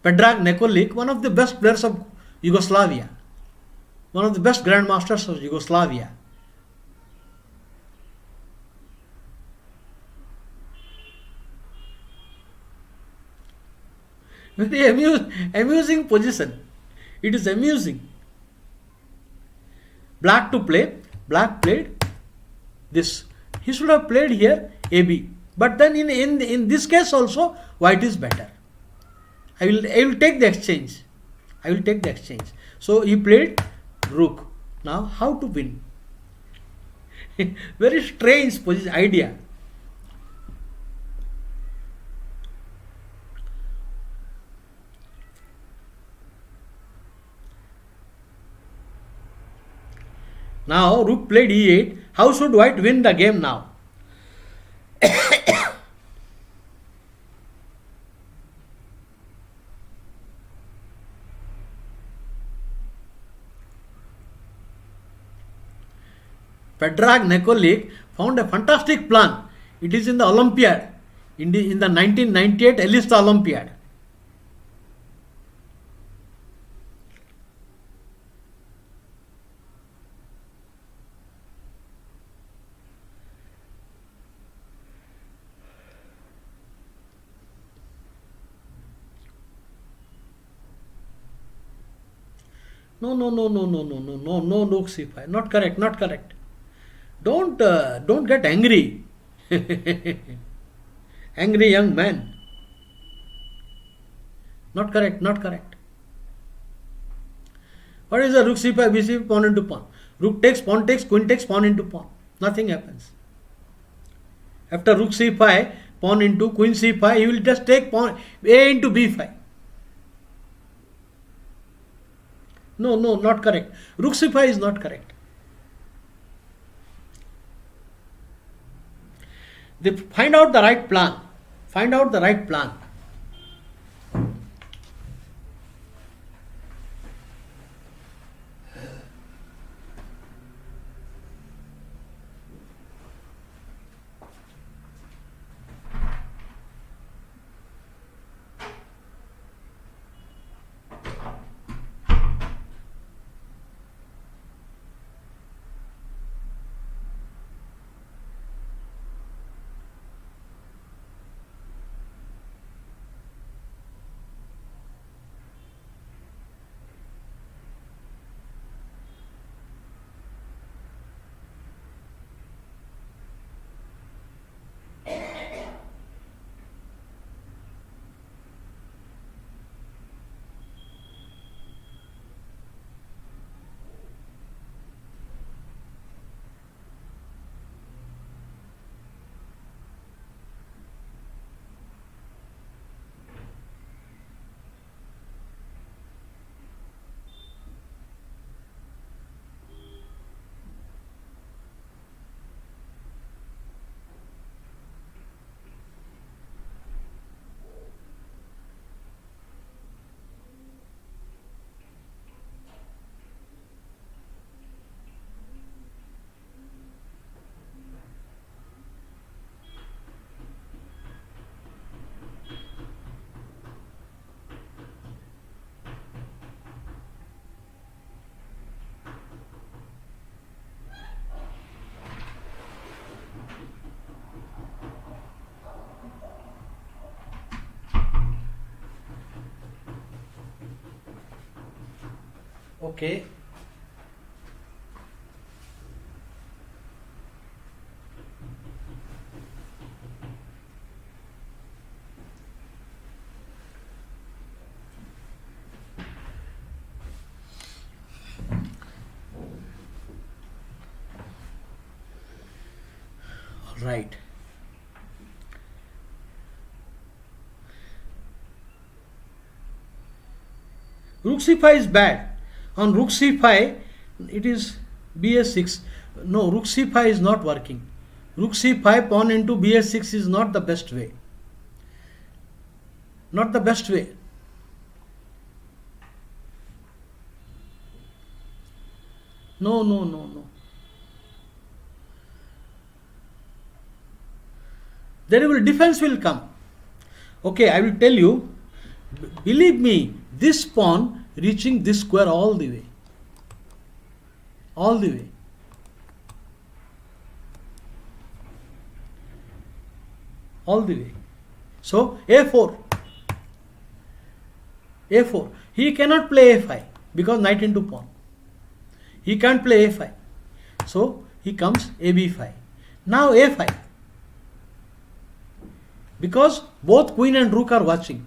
Predrag Nikolic, one of the best players of Yugoslavia. One of the best grandmasters of Yugoslavia. Very amusing position. It is amusing. Black to play. Black played this. He should have played here AB. But then in this case also, white is better. I will take the exchange. I will take the exchange. So he played rook. Now how to win? Very strange idea. Now rook played e8. How should white win the game now? Predrag Nikolic found a fantastic plan. It is in the Olympiad. in the 1998 Elista Olympiad. No, Rook C5. Not correct, not correct. Don't get angry. Angry young man. Not correct, not correct. What is the Rook C5, B5, pawn into pawn? Rook takes, queen takes, pawn into pawn. Nothing happens. After Rook C5, pawn into queen C5, he will just take pawn A into B5. No, not correct. Rook C5 is not correct. Find out the right plan. Find out the right plan. Okay. All right. Rook C5 is bad. On Rook C5, it is BS6. No, Rook C5 is not working. Rook C5 pawn into BS6 is not the best way. Not the best way. No. There defense will come. Okay, I will tell you. Believe me, this pawn reaching this square all the way. All the way. All the way. So A4. A4. He cannot play A5 because knight into pawn. He can't play A5. So he comes AB5. Now A5. Because both queen and rook are watching.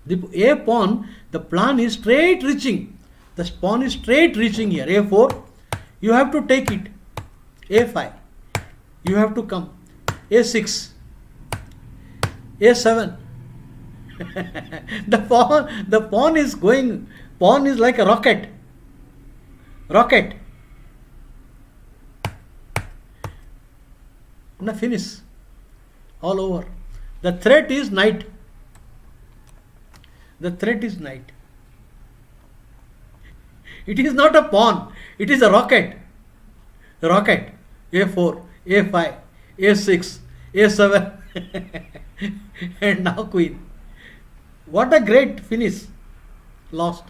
The A pawn, the plan is straight reaching. The pawn is straight reaching here. A4. You have to take it. A5. You have to come. A6. A7. the pawn is going. Pawn is like a rocket. Rocket. Now finish. All over. The threat is knight. The threat is knight. It is not a pawn. It is a rocket. Rocket. A4, A5, A6, A7. And now queen. What a great finish. Lost.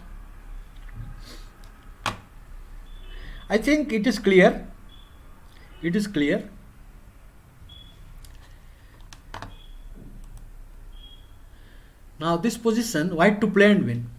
I think it is clear. It is clear. Now this position, white to play and win.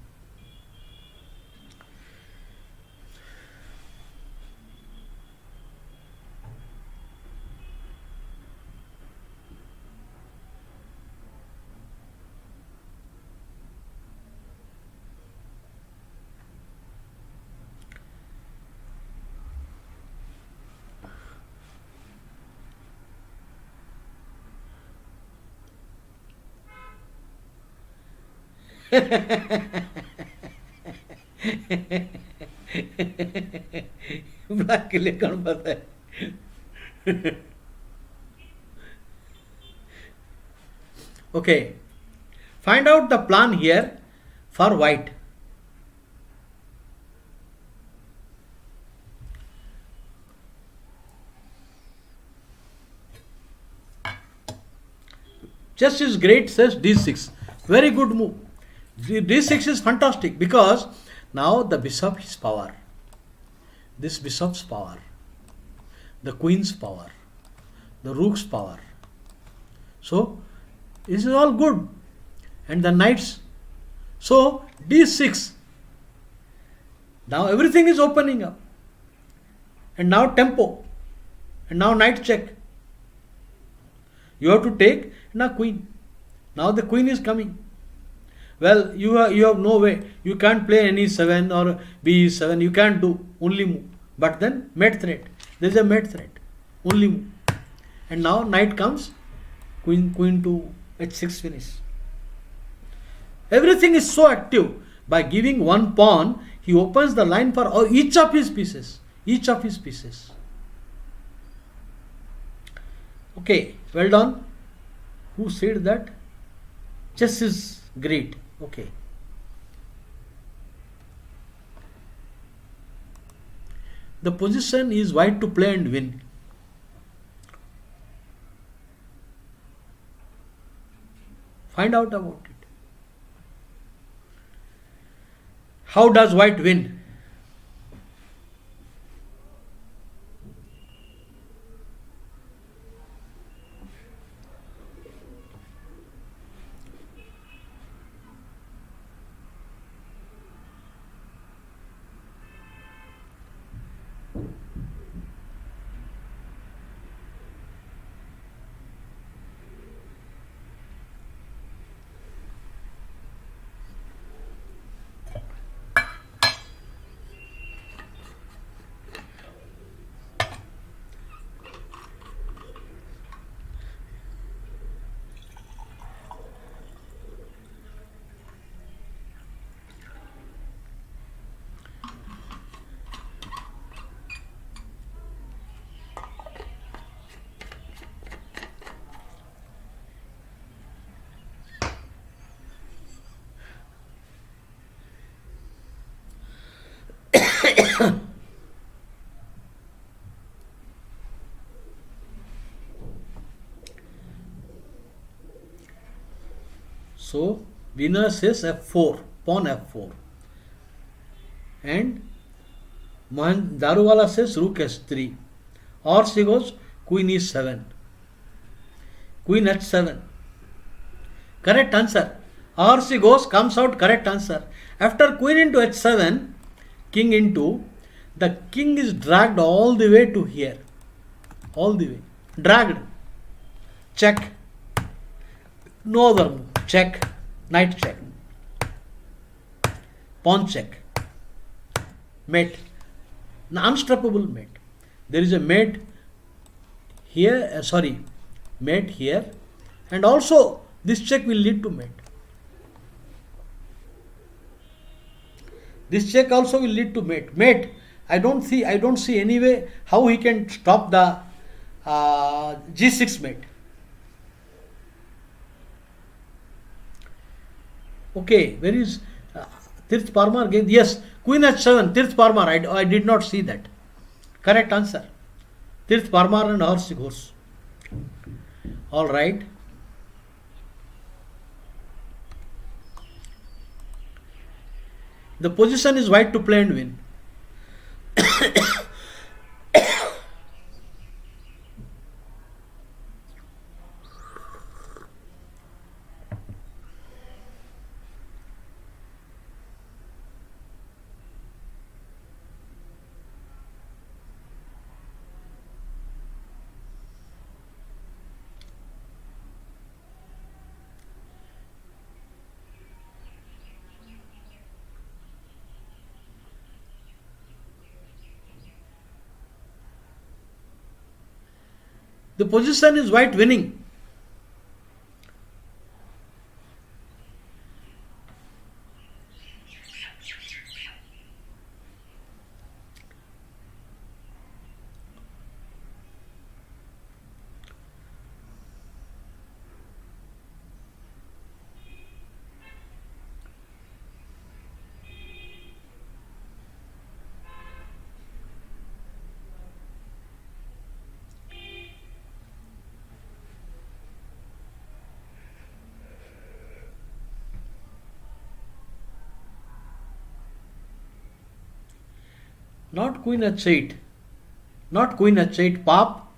Black के लिए कौन पता है? Okay, find out the plan here for white. Chess is great, says d6. Very good move. D6 is fantastic because now the bishop is power. This bishop's power, the queen's power, the rook's power. So this is all good. And the knights. So d6. Now everything is opening up. And now tempo. And now knight check. You have to take now queen. Now the queen is coming. Well, you have no way. You can't play any 7 or b7. You can't do. Only move. But then mate threat. There is a mate threat. Only move. And now knight comes. Queen to h6 finish. Everything is so active. By giving one pawn, he opens the line for each of his pieces. Each of his pieces. Okay, well done. Who said that? Chess is great. Okay. The position is white to play and win. Find out about it. How does white win? So winner says f4, pawn f4, and Mohan Daruwala says rook h3, or she goes queen e7, queen h7. Correct answer. Or she goes, comes out correct answer. After queen into h7, king into, the king is dragged all the way to here, all the way, dragged. Check. No other move. Check. Knight check. Pawn check. Mate. Unstoppable mate. There is a mate here, mate here, and also this check will lead to mate. This check also will lead to mate. Mate, I don't see any way how he can stop the g6 mate. Okay, where is Tirth Parmar again? Yes, queen h7, Tirth Parmar. I did not see that. Correct answer. Tirth Parmar and horse. All right. The position is white to play and win. The position is white winning. Not queen h8. Not queen h8. Pop.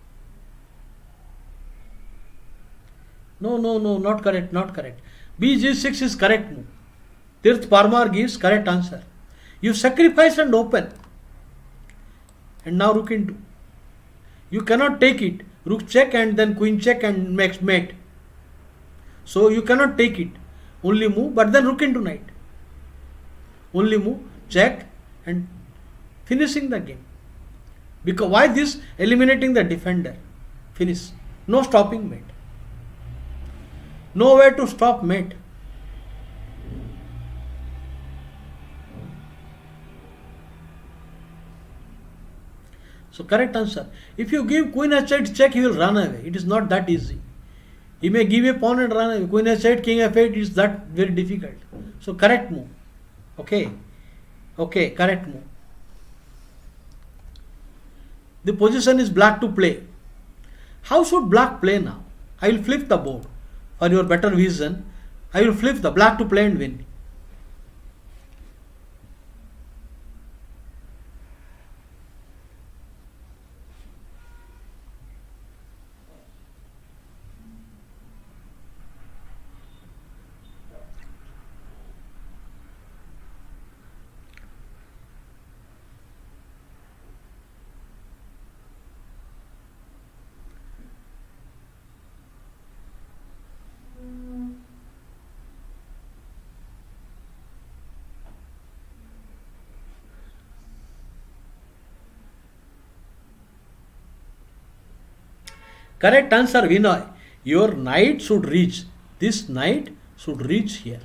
No, no, no, not correct, not correct. bg6 is correct move. Tirth Parmar gives correct answer. You sacrifice and open. And now rook into. You cannot take it. Rook check and then queen check and makes mate. So you cannot take it. Only move, but then rook into knight. Only move, check and finishing the game. Because why this? Eliminating the defender. Finish. No stopping mate. No way to stop mate. So correct answer. If you give queen h8 check, he will run away. It is not that easy. He may give a pawn and run away. Queen h8, king f8 is that very difficult. So correct move. Okay. Okay, correct move. The position is black to play. How should black play now? I will flip the board. For your better vision, I will flip the black to play and win. Correct answer, Vinoy. Your knight should reach. This knight should reach here.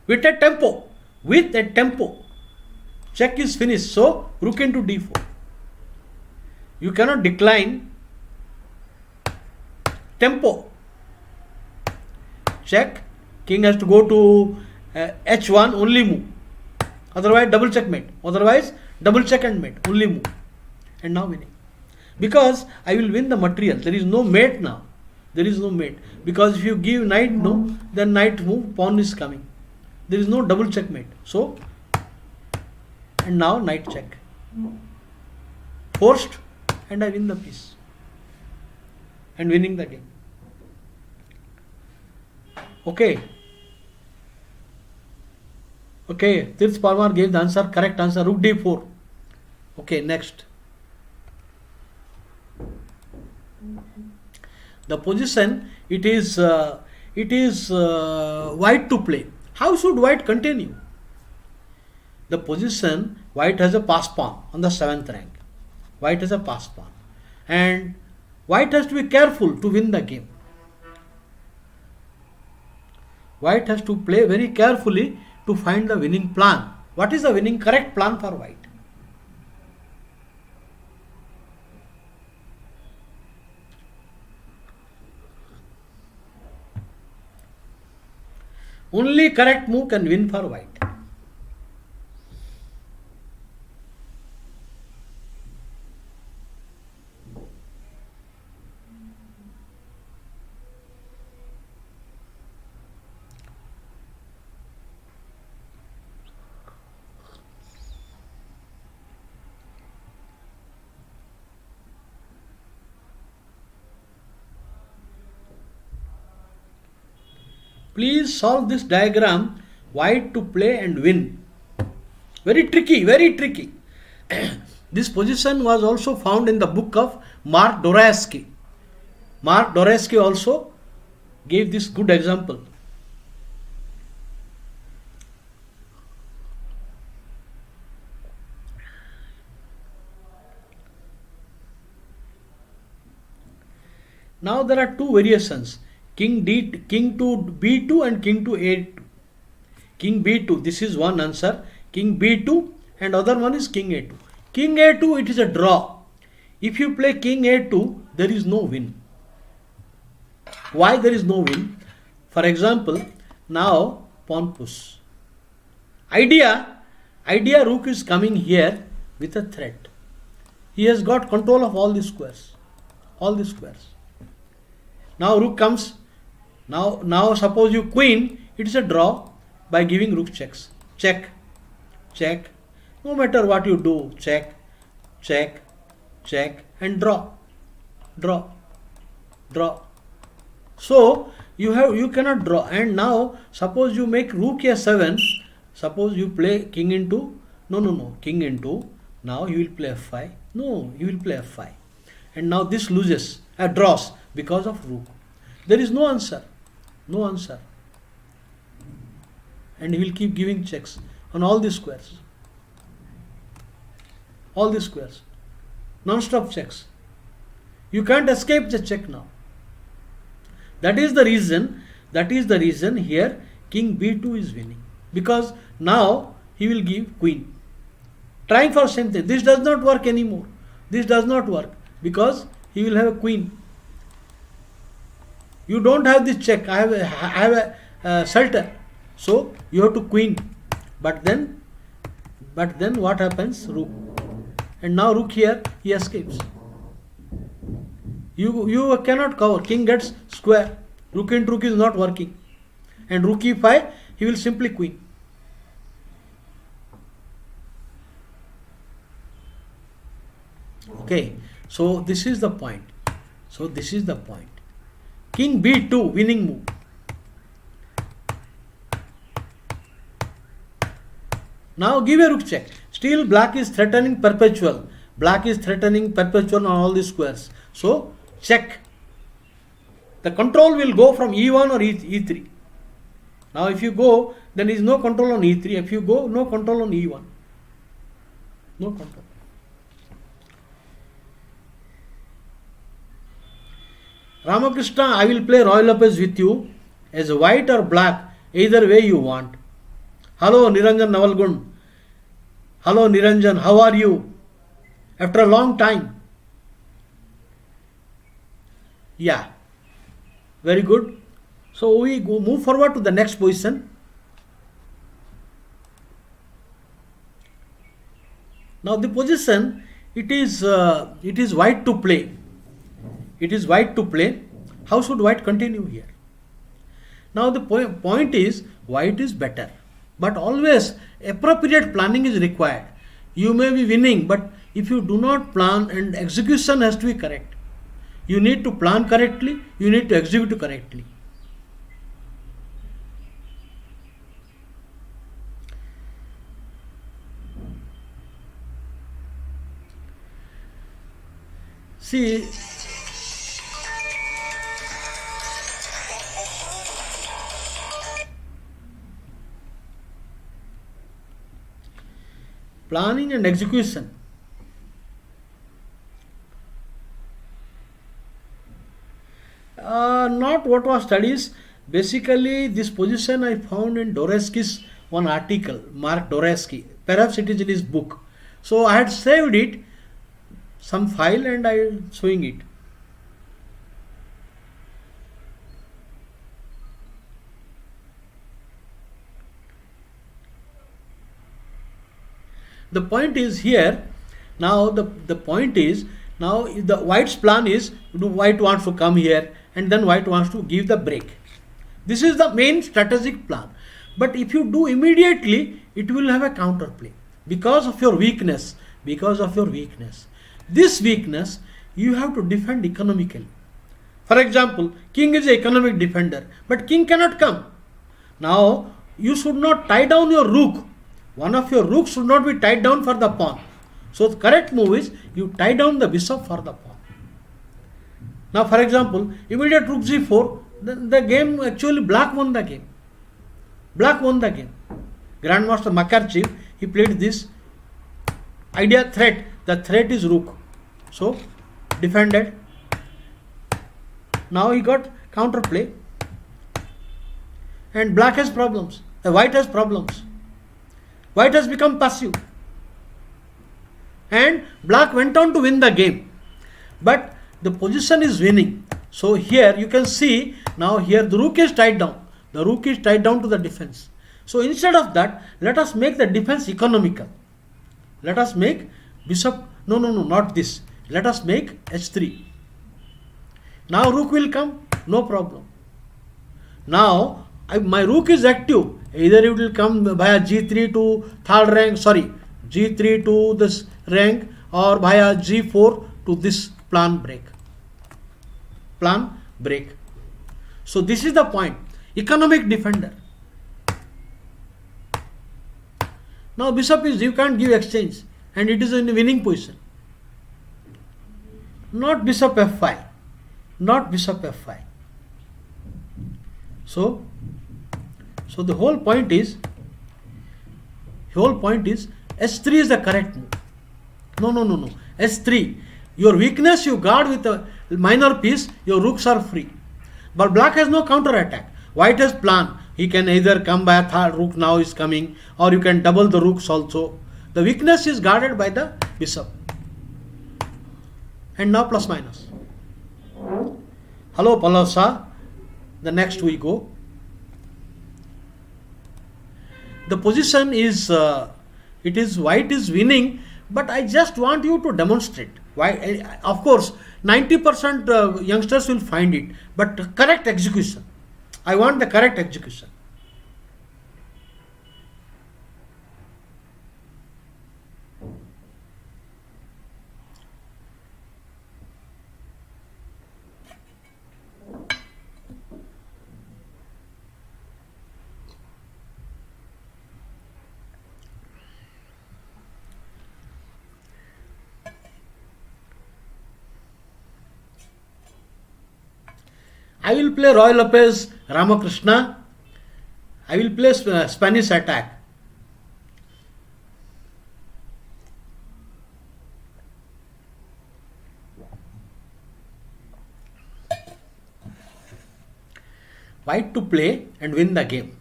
With a tempo. With a tempo. Check is finished. So, rook into d4. You cannot decline. Tempo. Check. King has to go to h1, only move. Otherwise, double checkmate. Otherwise, double check and mate. Only move. And now winning. Because I will win the material. There is no mate now. There is no mate. Because if you give knight no, then knight move, pawn is coming. There is no double checkmate. So, and now knight check. Forced, and I win the piece. And winning the game. Okay. Okay, Tirth Parmar gave the answer, correct answer, rook d4. Okay, next. The position, it is white to play. How should white continue? The position, white has a pass pawn on the 7th rank. White has a pass pawn. And white has to be careful to win the game. White has to play very carefully to find the winning plan. What is the winning correct plan for white? Only correct move can win for white. Please solve this diagram. White to play and win. Very tricky, very tricky. This position was also found in the book of Mark Doraski. Mark Doraski also gave this good example. Now there are two variations, king to b2 and king to a2. King b2, this is one answer. King b2 and other one is king a2. King a2, it is a draw. If you play king a2, there is no win. Why there is no win? For example, now pawn push. Idea Rook is coming here with a threat. He has got control of all these squares. All these squares. Now Rook comes. Now suppose you queen, it is a draw by giving Rook checks. Check. Check. No matter what you do, check, check, check and draw. Draw. Draw. So you cannot draw. And now suppose you make Rook a7. Suppose you play king into king into. Now you will play f5. No, you will play f5. And now this loses, draws because of Rook. There is no answer. No answer. And he will keep giving checks on all these squares. All these squares. Non-stop checks. You can't escape the check now. That is the reason here king b2 is winning. Because now he will give queen. Trying for same thing. This does not work anymore. This does not work. Because he will have a queen. You don't have this check. I have a sultan. So you have to queen. But then what happens? Rook. And now Rook here, he escapes. You cannot cover. King gets square. Rook into Rook is not working. And Rook e5, he will simply queen. Okay. So this is the point. King b2, winning move. Now give a rook check. Still black is threatening perpetual. On all these squares. So check. The control will go from e1 or e3. Now if you go, then there is no control on e3. If you go, no control on e1. No control. Ramakrishna, I will play Royal Lopez with you as white or black, either way you want. Hello Niranjan Navalgund. Hello Niranjan, how are you? After a long time. Yeah, very good. So we move forward to the next position. Now the position, it is white to play. How should white continue here? Now the point is, white is better. But always appropriate planning is required. You may be winning, but if you do not plan, and execution has to be correct. You need to plan correctly, you need to execute correctly. See, planning and execution. Not what was studies. Basically, this position I found in Doreski's one article, Mark Doreski. Perhaps it is in his book. So I had saved it, some file, and I am showing it. The point is here, now the point is, now the white's plan is, white wants to come here and then white wants to give the break. This is the main strategic plan. But if you do immediately, it will have a counterplay because of your weakness. This weakness, you have to defend economically. For example, king is an economic defender, but king cannot come. Now you should not tie down your rook. One of your rooks should not be tied down for the pawn. So the correct move is you tie down the bishop for the pawn. Now for example, immediate rook g4, the game actually black won the game. Black won the game. Grandmaster Makarchev, he played this idea threat. The threat is rook. So defended. Now he got counterplay. And black has problems. White has problems. White has become passive. And black went on to win the game. But the position is winning. So here you can see, now here the rook is tied down. The rook is tied down to the defense. So instead of that, let us make the defense economical. Let us make bishop, no, not this. Let us make h3. Now rook will come, no problem. Now my rook is active. Either it will come via g3 to third rank, g3 to this rank, or via g4 to this plan break. So this is the point. Economic defender. Now bishop is, you can't give exchange, and it is in a winning position. Not bishop f5. Not bishop f5. So the whole point is h3 is the correct move. No. h3. Your weakness you guard with a minor piece, your rooks are free. But black has no counter attack. White has plan. He can either come by a third rook, now is coming, or you can double the rooks also. The weakness is guarded by the bishop. And now plus minus. Hello Palasa. The next we go. The position is, white is winning, but I just want you to demonstrate. Why? Of course, 90% youngsters will find it, but correct execution. I want the correct execution. I will play Roy Lopez Ramakrishna. I will play Spanish attack. White to play and win the game.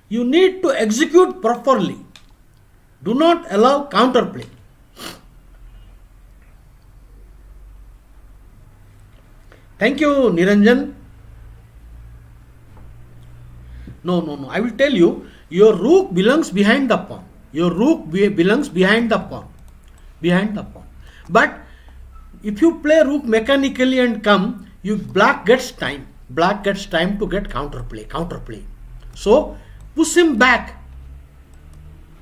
You need to execute properly. Do not allow counterplay. Thank you, Niranjan. No. I will tell you, your rook belongs behind the pawn. Your rook belongs behind the pawn. But if you play rook mechanically and come, black gets time. Black gets time to get counterplay. So push him back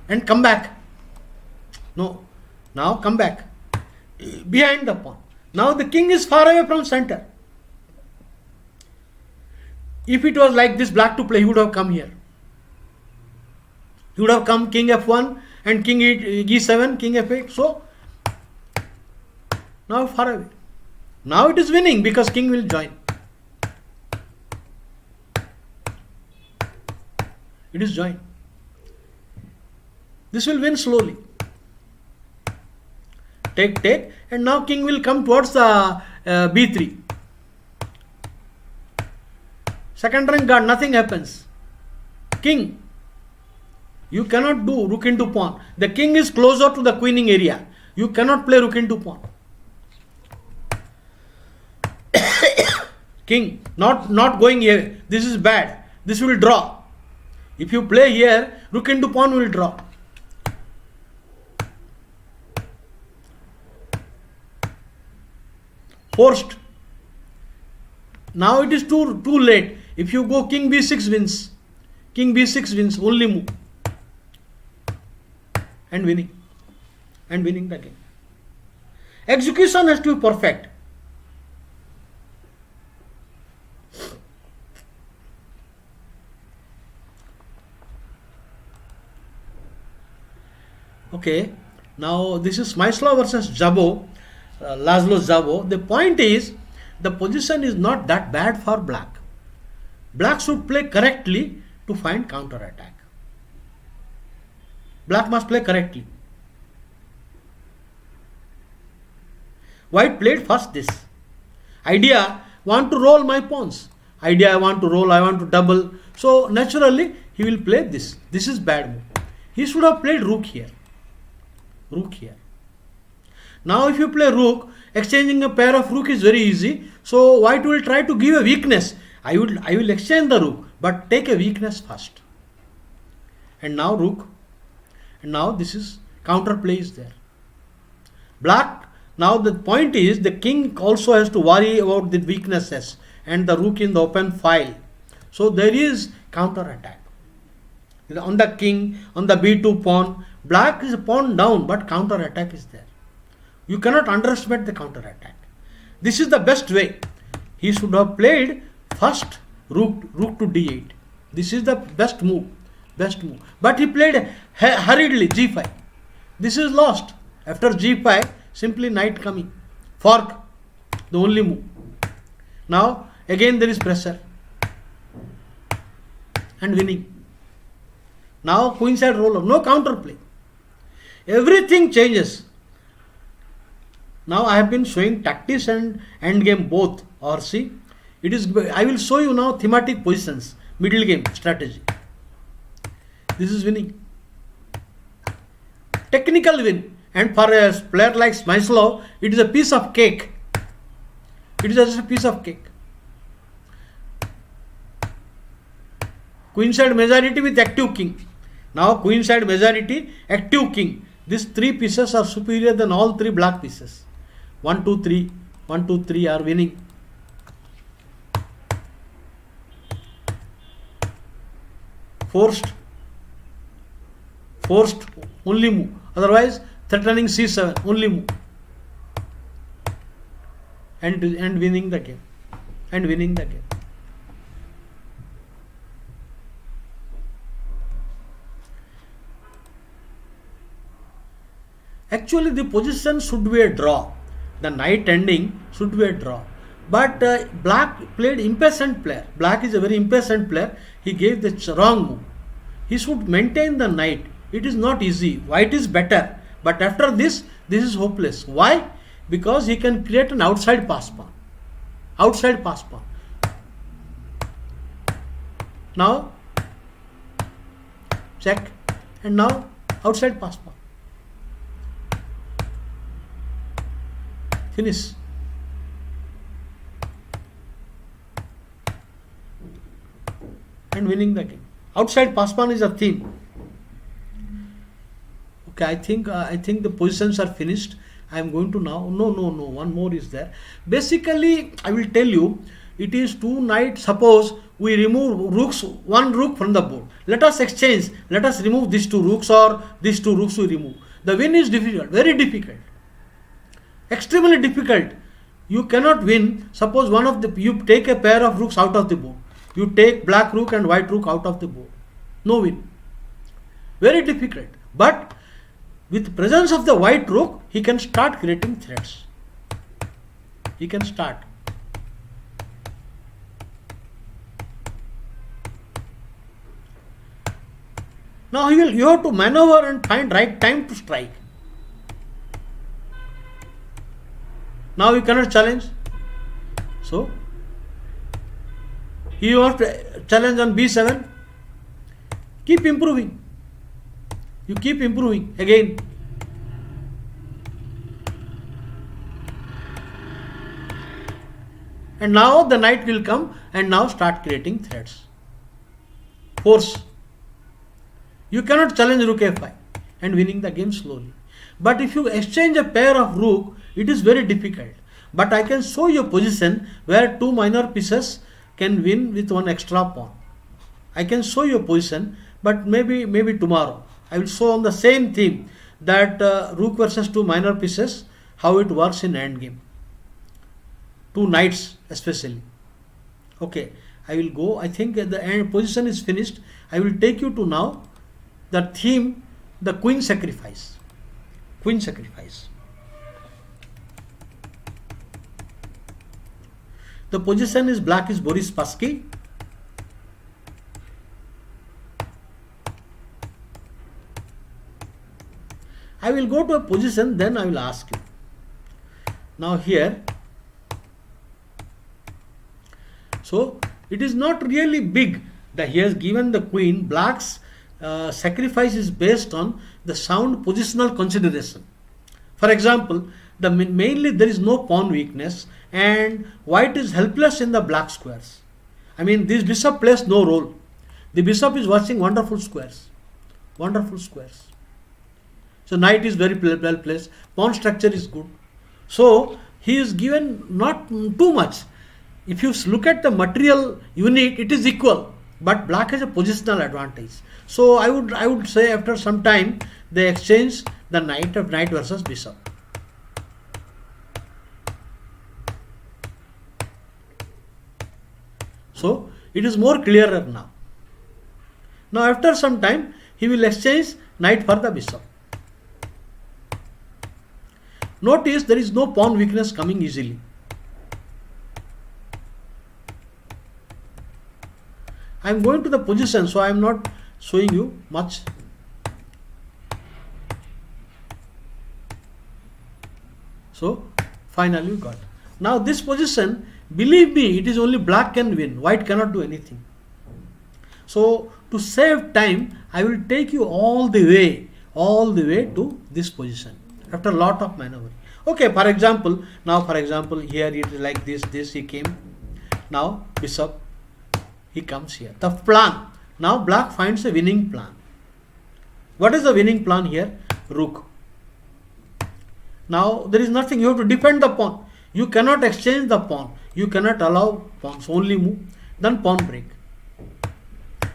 and come back. No. Now come back. Behind the pawn. Now the king is far away from center. If it was like this, black to play, he would have come here. He would have come king f1 and king g7, king f8. So now far away. Now it is winning because king will join. It is joined. This will win slowly. Take, and now king will come towards the b3. Second rank guard, nothing happens. King, you cannot do rook into pawn. The king is closer to the queening area. You cannot play rook into pawn. King, not going here. This is bad. This will draw. If you play here, rook into pawn will draw. Forced. Now it is too late. If you go king b6 wins. King b6 wins, only move. And winning the game. Execution has to be perfect. Okay, now this is Smyslov versus Jabo, Laszlo Jabo. The point is, the position is not that bad for black. Black should play correctly to find counter attack. Black must play correctly. White played first this. Idea, want to roll my pawns. Idea, I want to roll, I want to double. So naturally, he will play this. This is bad move. He should have played rook here. Rook here. Now if you play rook, exchanging a pair of rook is very easy. So white will try to give a weakness. I will exchange the rook, but take a weakness first. And now rook. And now this is counter play is there. Black, now the point is the king also has to worry about the weaknesses and the rook in the open file. So there is counter attack. On the king, on the b2 pawn, black is a pawn down, but counter attack is there. You cannot underestimate the counter attack. This is the best way. He should have played first rook to d8. This is the best move. But he played hurriedly g5. This is lost. After g5, simply knight coming. Fork, the only move. Now again there is pressure and winning. Now queenside roll-up, no counter play. Everything changes. Now I have been showing tactics and endgame both. Or see, it is. I will show you now thematic positions, middle game strategy. This is winning. Technical win, and for a player like Smyslov, it is a piece of cake. It is just a piece of cake. Queenside majority with active king. Now queenside majority, active king. These three pieces are superior than all three black pieces. 1, 2, 3. 1, 2, 3 are winning. Forced only move. Otherwise, threatening c7 only move. And winning the game. Actually, the position should be a draw. The knight ending should be a draw. But black played impatient player. Black is a very impatient player. He gave the wrong move. He should maintain the knight. It is not easy. White is better. But after this is hopeless. Why? Because he can create an outside pass pawn. Now, check. And now, outside pass pawn. Finish. And winning the game. Outside pass pawn is a theme. Okay, I think the positions are finished. I am going to now. No. One more is there. Basically, I will tell you. It is two knights. Suppose we remove rooks, one rook from the board. Let us exchange. Let us remove these two rooks, or these two rooks we remove. The win is difficult. Very difficult. Extremely difficult. You cannot win. Suppose you take a pair of rooks out of the board. You take black rook and white rook out of the board. No win. Very difficult. But with presence of the white rook, he can start creating threats. He can start. Now you have to maneuver and find right time to strike. Now you cannot challenge. So you have to challenge on b7. Keep improving. You keep improving again. And now the knight will come and now start creating threats. Force. You cannot challenge rook a5 and winning the game slowly. But if you exchange a pair of rook, it is very difficult. But I can show you a position where two minor pieces can win with one extra pawn. I can show you a position, but maybe tomorrow. I will show on the same theme that rook versus two minor pieces, how it works in endgame. Two knights especially. Okay, I will go. I think the end position is finished. I will take you to now the theme, the queen sacrifice. Queen sacrifice. The position is black is Boris Spassky. I will go to a position, then I will ask you. Now here, so it is not really big that he has given the queen. Black's sacrifice is based on the sound positional consideration. For example, mainly there is no pawn weakness and white is helpless in the black squares. I mean, this bishop plays no role. The bishop is watching wonderful squares. Wonderful squares. So knight is very well placed. Pawn structure is good. So he is given not too much. If you look at the material unit, it is equal. But black has a positional advantage. So I would say after some time they exchange the knight versus bishop. So it is more clearer now. Now after some time he will exchange knight for the bishop. Notice there is no pawn weakness coming easily. I am going to the position, so I am not showing you much. So finally we got. Now this position, believe me, it is only black can win. White cannot do anything. So to save time, I will take you all the way to this position after a lot of maneuvering. Okay, for example, here it is like this he came. Now bishop, he comes here. The plan. Now black finds a winning plan. What is the winning plan here? Rook. Now there is nothing, you have to defend the pawn. You cannot exchange the pawn. You cannot allow pawns, only move. Then pawn break.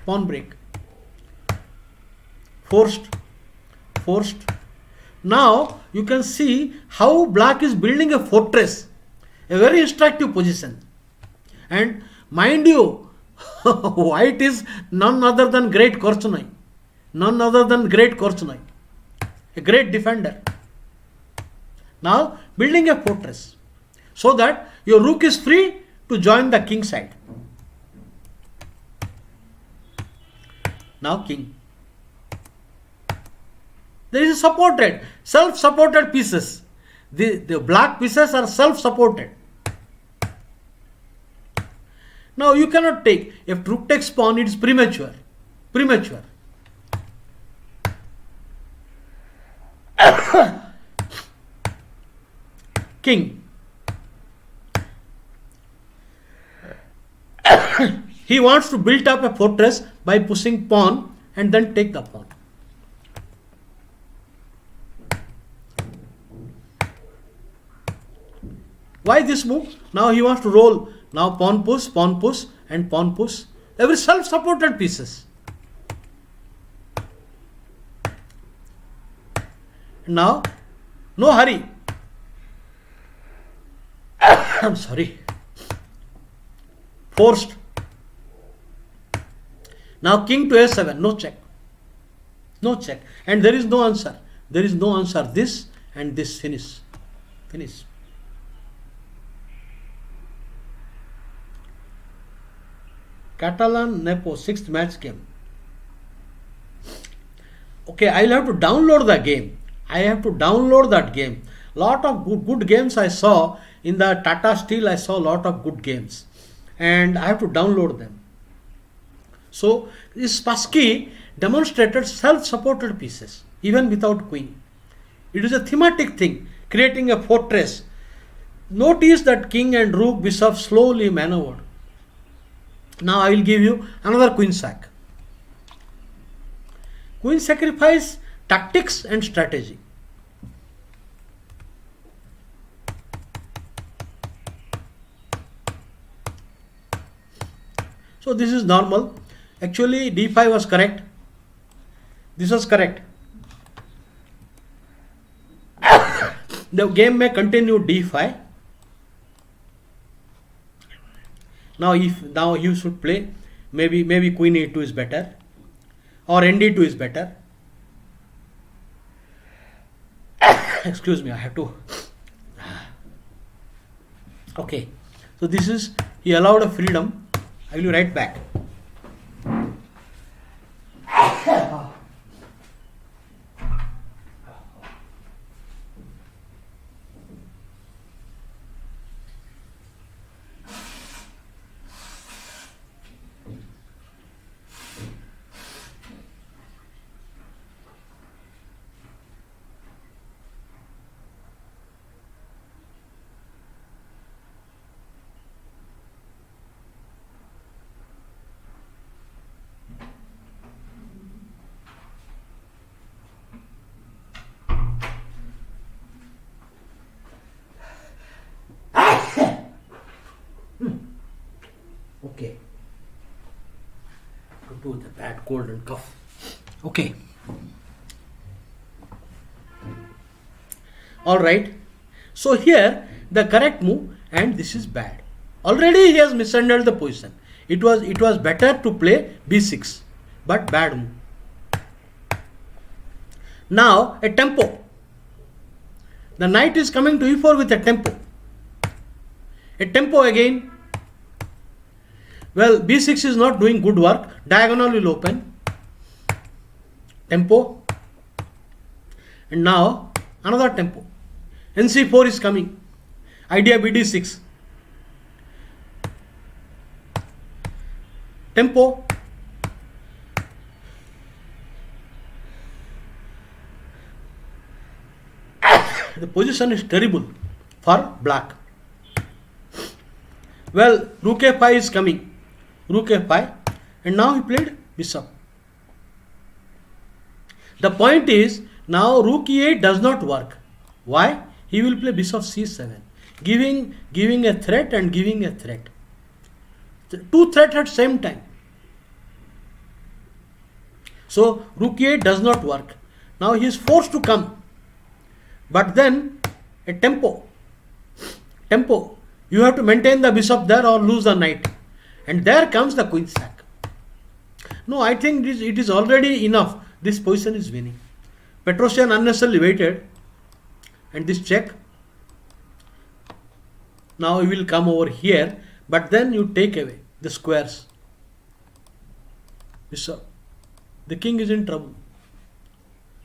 Pawn break. Forced. Now you can see how black is building a fortress. A very instructive position. And mind you, white is none other than great Korchnoi. A great defender. Now building a fortress so that your rook is free to join the king side. Now king. There is a self-supported pieces. The black pieces are self-supported. Now you cannot take. If rook takes pawn, it is premature. King. He wants to build up a fortress by pushing pawn and then take the pawn. Why this move? Now he wants to roll. Now pawn push and pawn push. Every self-supported pieces. Now, no hurry. I'm sorry. Forced. Now king to a7. No check. And there is no answer. This and this finish. Catalan Nepo 6th match game. Okay, I will have to download the game. Lot of good games I saw in the Tata Steel. I saw a lot of good games, and I have to download them. So this Spassky demonstrated self-supported pieces even without queen. It is a thematic thing, creating a fortress. Notice that king and rook, bishop slowly maneuvered. Now I will give you another queen sack. Queen sacrifice, tactics and strategy. So this is normal. Actually d5 was correct. This was correct. The game may continue d5. Now you should play maybe queen a2 is better or nd2 is better. Excuse me, I have to. Okay, so this is, he allowed a freedom. I will write back. Okay. Go to the bad cold and cough. Okay. All right. So here the correct move, and this is bad. Already he has mishandled the position. It was better to play b6, but bad move. Now a tempo. The knight is coming to e4 with a tempo. A tempo again. Well, b6 is not doing good work. Diagonal will open. Tempo. And now another tempo. nc4 is coming. Idea bd6. Tempo. The position is terrible for black. Well, rook a5 is coming. Rook a5, and now he played bishop. The point is, now rook e8 does not work. Why? He will play bishop c7, giving a threat and giving a threat. Two threats at same time. So rook e8 does not work. Now he is forced to come. But then a tempo. You have to maintain the bishop there or lose the knight. And there comes the queen sack. No, I think it is already enough. This position is winning. Petrosian unnecessarily waited. And this check. Now you will come over here. But then you take away the squares. Bishop. The king is in trouble.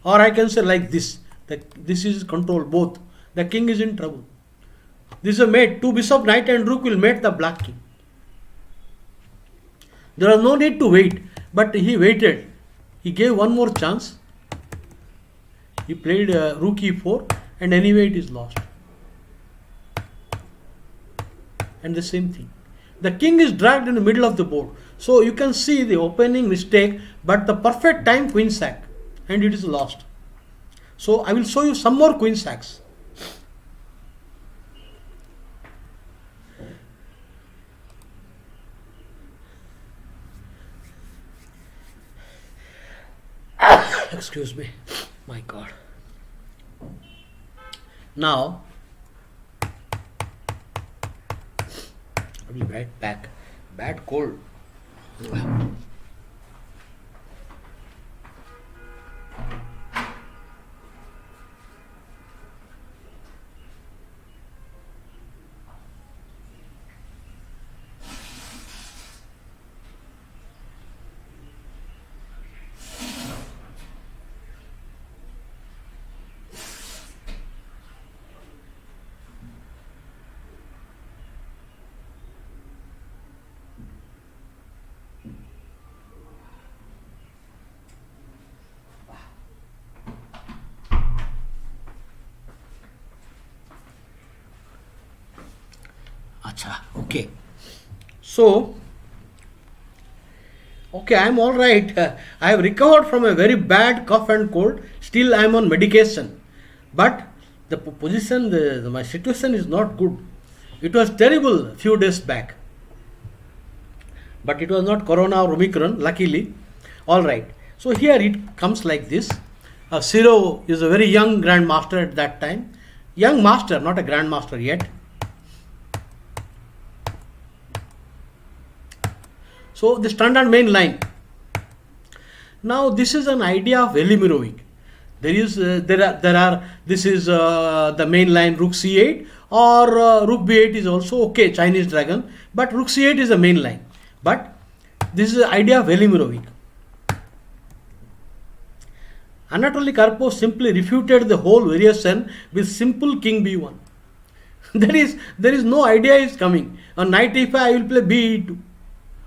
Or I can say like this. This is control both. The king is in trouble. This is a mate. Two bishop, knight and rook will mate the black king. There was no need to wait, but he waited. He gave one more chance. He played rook e4, and anyway it is lost. And the same thing. The king is dragged in the middle of the board. So you can see the opening mistake, but the perfect time queen sack, and it is lost. So I will show you some more queen sacks. Excuse me, my God. Now, I will be right back. Bad cold. Okay. So, okay, I am all right. I have recovered from a very bad cough and cold. Still, I am on medication. But the position, my situation is not good. It was terrible a few days back. But it was not Corona or Omicron, luckily. All right. So here it comes like this. Ciro is a very young grandmaster at that time. Young master, not a grandmaster yet. So the standard main line. Now this is an idea of Velimirovic. There are this is the main line rook c8, or rook b8 is also okay, Chinese dragon, but rook c8 is the main line. But this is the idea of Velimirovic. Anatoly Karpov simply refuted the whole variation with simple king b1. There is no idea is coming. On knight e5 I will play b e2.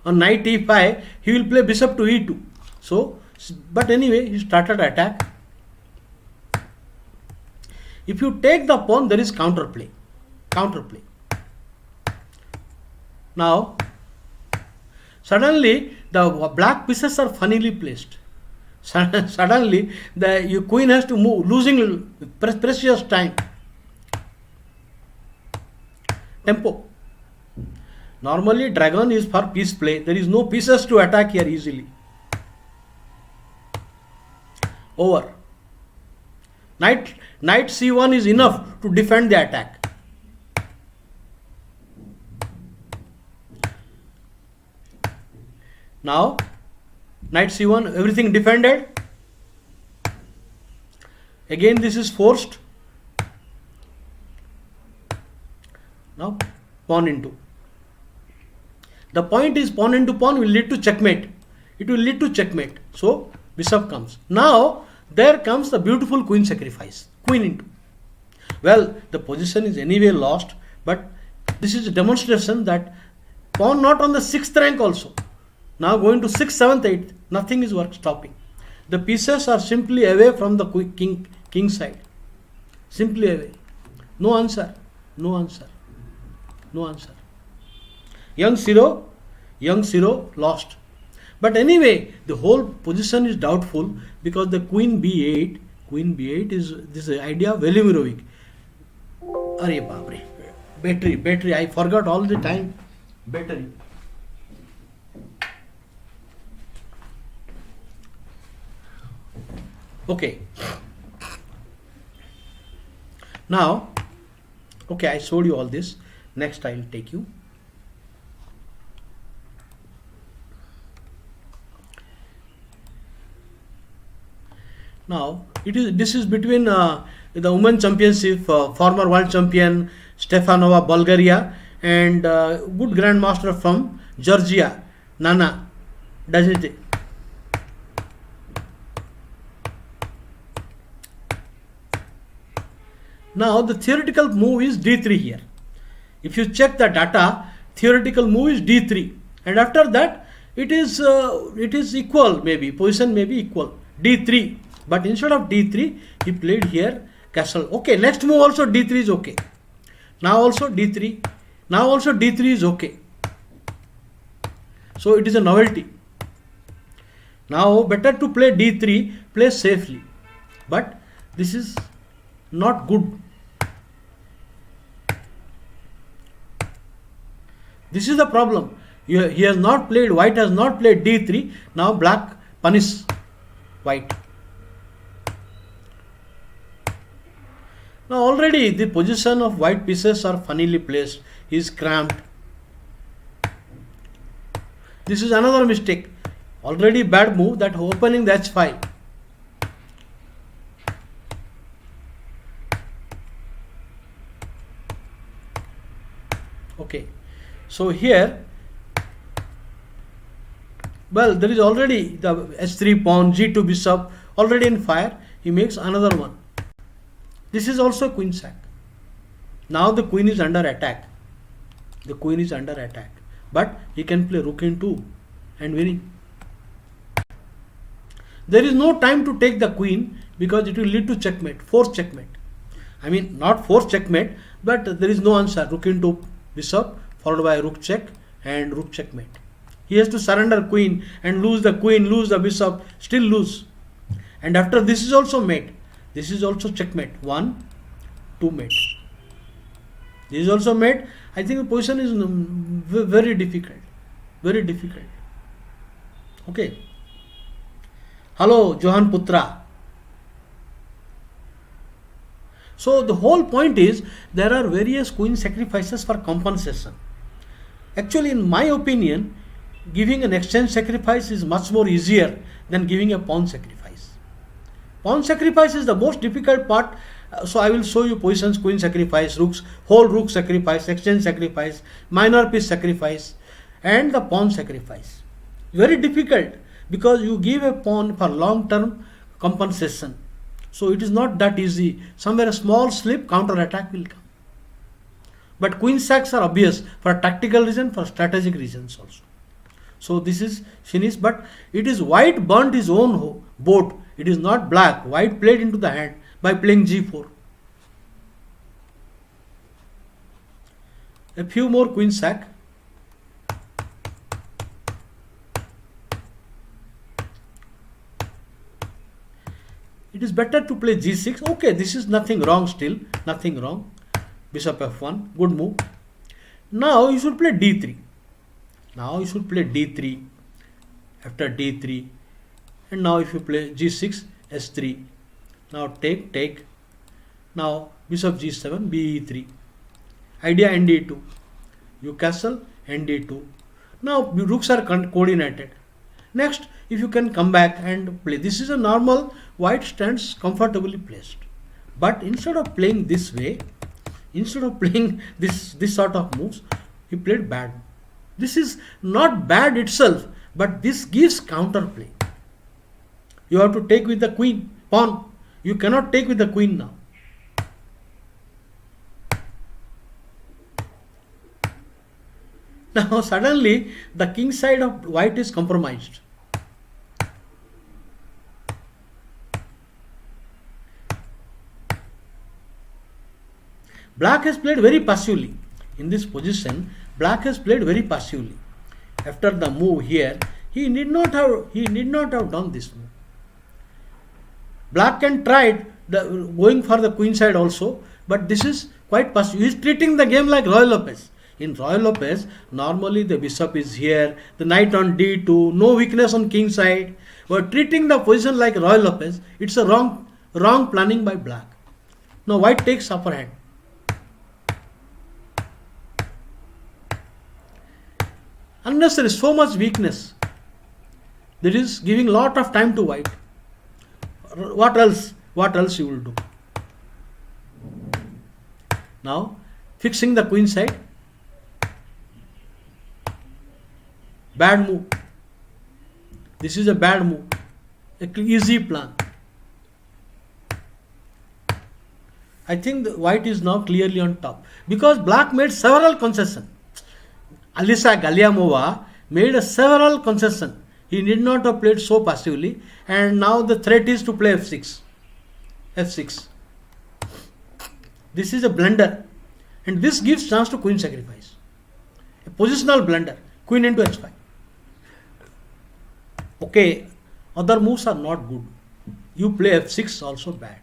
On knight e5 he will play bishop to e2. So, but anyway, he started attack. If you take the pawn, there is counterplay. Now, suddenly the black pieces are funnily placed. Suddenly your queen has to move, losing precious time. Tempo. Normally dragon is for piece play. There is no pieces to attack here easily. Over. Knight c1 is enough to defend the attack. Now knight c1, everything defended. Again this is forced. Now pawn into. The point is pawn into pawn will lead to checkmate. It will lead to checkmate. So bishop comes. Now there comes the beautiful queen sacrifice. Queen into. Well, the position is anyway lost, but this is a demonstration that pawn not on the 6th rank also. Now going to 6th, 7th, 8th, nothing is worth stopping. The pieces are simply away from the king side. Simply away. No answer. Young Zero lost. But anyway, the whole position is doubtful because the queen b8 is this idea of Velimirovic. Arey baapre. Battery, I forgot all the time. Battery. Okay. Now, okay, I showed you all this. Next I will take you. Now, this is between the women championship, former world champion Stefanova, Bulgaria, and good grandmaster from Georgia, Nana Dajite. Now, the theoretical move is d3 here. If you check the data, theoretical move is d3, and after that it is equal, maybe position may be equal, d3. But instead of d3, he played here castle. Okay, next move also d3 is okay. Now also d3. Now also d3 is okay. So it is a novelty. Now better to play d3, play safely. But this is not good. This is the problem. He has not played, white has not played d3. Now black punish white. Now already the position of white pieces are funnily placed. He is cramped. This is another mistake. Already bad move, that opening the h5. Okay. So here, well, there is already the h3 pawn, g2 bishop already in fire. He makes another one. This is also queen sack. Now the queen is under attack. But he can play rook in 2 and winning. There is no time to take the queen because it will lead to checkmate, forced checkmate. I mean, not forced checkmate, but there is no answer. Rook into bishop followed by rook check and rook checkmate. He has to surrender queen and lose the queen, lose the bishop, still lose. And after this is also mate. This is also checkmate. 1, 2 mate. This is also mate. I think the position is very difficult. Okay. Hello, Johan Putra. So the whole point is there are various queen sacrifices for compensation. Actually, in my opinion, giving an exchange sacrifice is much more easier than giving a pawn sacrifice. Pawn sacrifice is the most difficult part. So I will show you positions: queen sacrifice, rooks, whole rook sacrifice, exchange sacrifice, minor piece sacrifice, and the pawn sacrifice. Very difficult because you give a pawn for long term compensation. So it is not that easy. Somewhere a small slip, counter attack will come. But queen sacks are obvious for tactical reason, for strategic reasons also. So this is finished, but it is white burnt his own boat. It is not black. White played into the hand by playing g4. A few more queen sack. It is better to play g6. Okay, this is nothing wrong still. Nothing wrong. Bishop f1. Good move. Now you should play d3. Now you should play d3. After d3. And now if you play g6, s3. Now take. Now bishop g7, be3. Idea nd2. You castle, nd2. Now rooks are coordinated. Next, if you can come back and play. This is a normal, white stands comfortably placed. But instead of playing this way, instead of playing this sort of moves, he played bad. This is not bad itself, but this gives counter play. You have to take with the queen, pawn. You cannot take with the queen now. Now suddenly the king side of white is compromised. Black has played very passively. In this position, black has played very passively. After the move here, he need not have done this move. Black can try going for the queen side also, but this is quite passive. He is treating the game like Roy Lopez. In Roy Lopez, normally the bishop is here, the knight on d2, no weakness on king side. We are treating the position like Roy Lopez. It's a wrong planning by black. Now white takes upper hand. Unless there is so much weakness, that is giving lot of time to white. What else you will do? Now fixing the queen side. Bad move. This is a bad move. An easy plan. I think the white is now clearly on top because black made several concessions. Alisa Galiamova made several concessions. He need not have played so passively, and now the threat is to play f6. f6. This is a blunder, and this gives chance to queen sacrifice. A positional blunder. Queen into h5. Okay, other moves are not good. You play f6 also bad.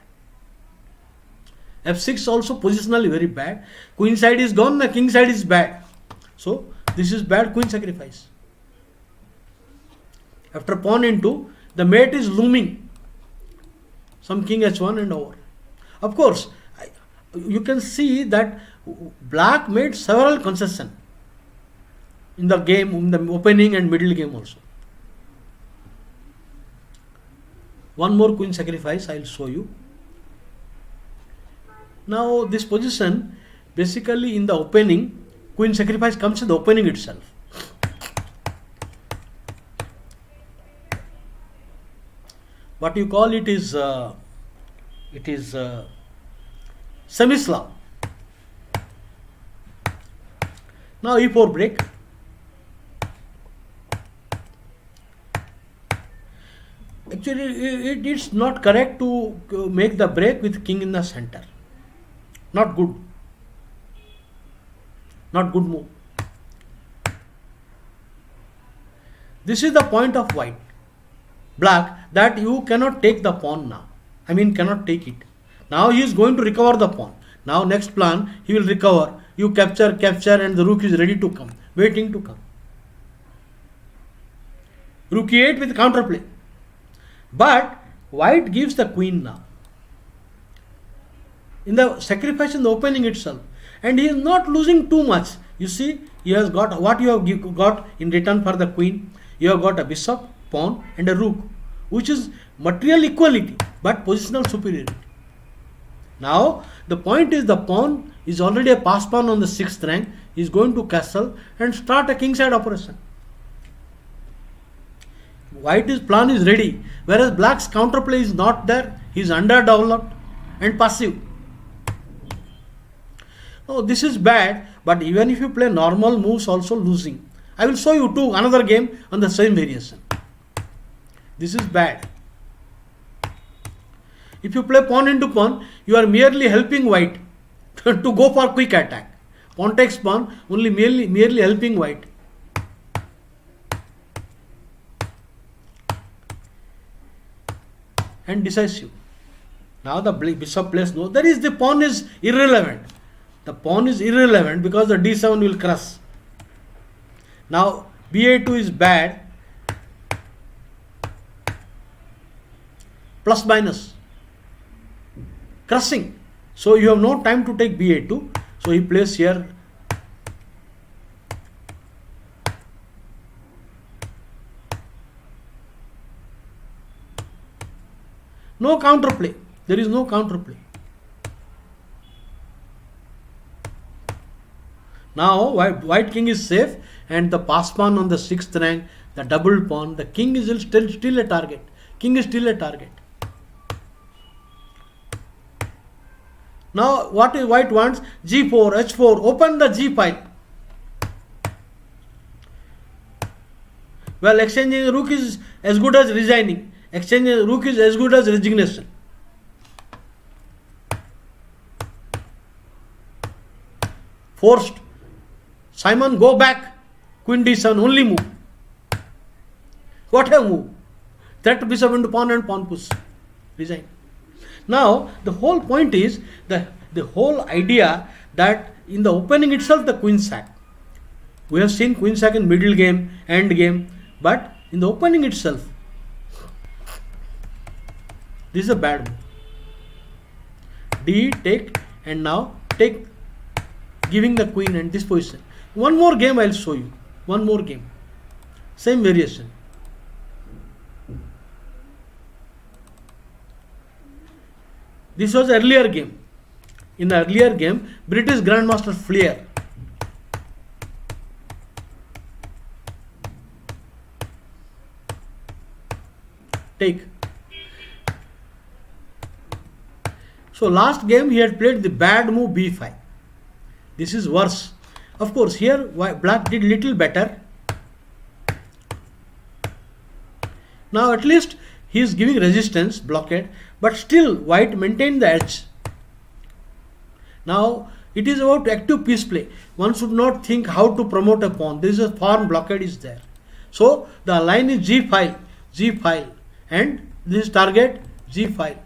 f6 also positionally very bad. Queen side is gone, the king side is bad. So this is bad queen sacrifice. After pawn into, the mate is looming. Some king h1 and over. Of course, you can see that black made several concessions in the game, in the opening and middle game also. One more queen sacrifice I will show you. Now this position, basically in the opening, queen sacrifice comes in the opening itself. What you call it is semi-Slav. Now e4 break. Actually, it is not correct to make the break with king in the center. Not good. Not good move. This is the point of white, black, that you cannot take the pawn now. I mean, cannot take it. Now he is going to recover the pawn. Now next plan, he will recover. You capture, and the rook is ready to come, waiting to come. Rook e8 with counterplay. But white gives the queen now. In the sacrifice in the opening itself. And he is not losing too much. You see, he has got what you have got in return for the queen. You have got a bishop, pawn and a rook, which is material equality. but positional superiority. Now the point is the pawn is already a pass pawn on the 6th rank, is going to castle and start a kingside operation. White's plan is ready, whereas black's counterplay is not there. He is underdeveloped and passive. Oh, this is bad, but even if you play normal moves, also losing. I will show you another game on the same variation. This is bad. If you play pawn into pawn, you are merely helping white to go for quick attack. Pawn takes pawn, only merely helping white. And decisive. Now the bishop plays no. That is, the pawn is irrelevant. The pawn is irrelevant because the d7 will crush. Now ba2 is bad. Plus minus. Crushing. So you have no time to take ba2. So he plays here. No counterplay. There is no counterplay. Now white king is safe, and the pass pawn on the 6th rank, the double pawn, the king is still a target. King is still a target. Now what is white wants? g4, h4, open the g file. Well, exchanging rook is as good as resigning. Exchanging rook is as good as resignation. Forced. Simon, go back. Queen d7, only move. What a move. Threat bishop into pawn and pawn push. Resign. Now, the whole point is, the whole idea that in the opening itself the queen sack. We have seen queen sack in middle game, end game, but in the opening itself, this is a bad move. D, take, and now take, giving the queen and this position. One more game I will show you. One more game. Same variation. This was earlier game. In the earlier game, British Grandmaster Flair. Take. So last game he had played the bad move b5. This is worse. Of course, here black did little better. Now at least he is giving resistance, blockade, but still white maintained the edge. Now it is about active piece play. One should not think how to promote a pawn. There is a pawn blockade is there. So the line is g file, and this is target g file.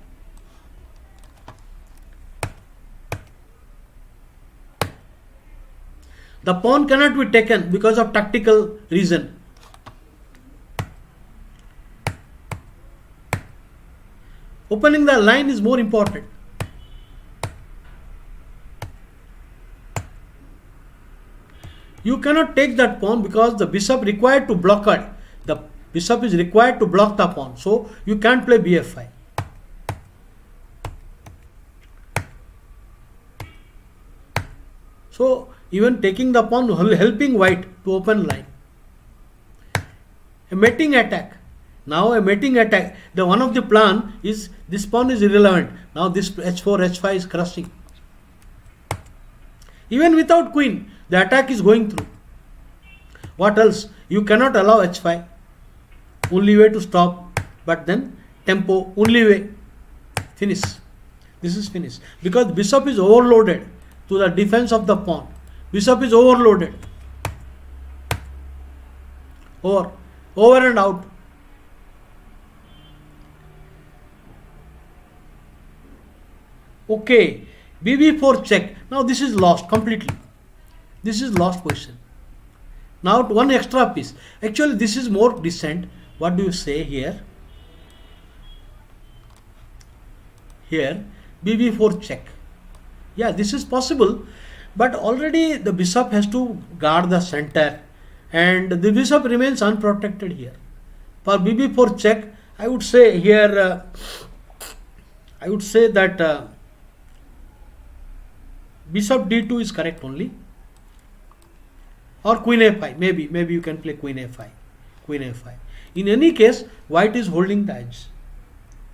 The pawn cannot be taken because of tactical reason. Opening the line is more important. You cannot take that pawn because the bishop required to block it. The bishop is required to block the pawn. So you can't play bf5. So even taking the pawn, helping white to open line. A mating attack. Now a mating attack. The one of the plan is this pawn is irrelevant. Now this h4, h5 is crushing. Even without queen, the attack is going through. What else? You cannot allow h5. Only way to stop. But then tempo, only way. Finish. This is finish. Because bishop is overloaded to the defense of the pawn. Bishop is overloaded. Over and out. Okay. BB4 check. Now this is lost completely. This is lost position. Now one extra piece. Actually this is more decent. What do you say here? Here BB4 check. Yeah, this is possible. But already the bishop has to guard the center and the bishop remains unprotected here. For BB4 check, I would say here I would say that bishop d2 is correct only, or queen a5. Maybe you can play queen a5. Queen a5. In any case, white is holding the edge.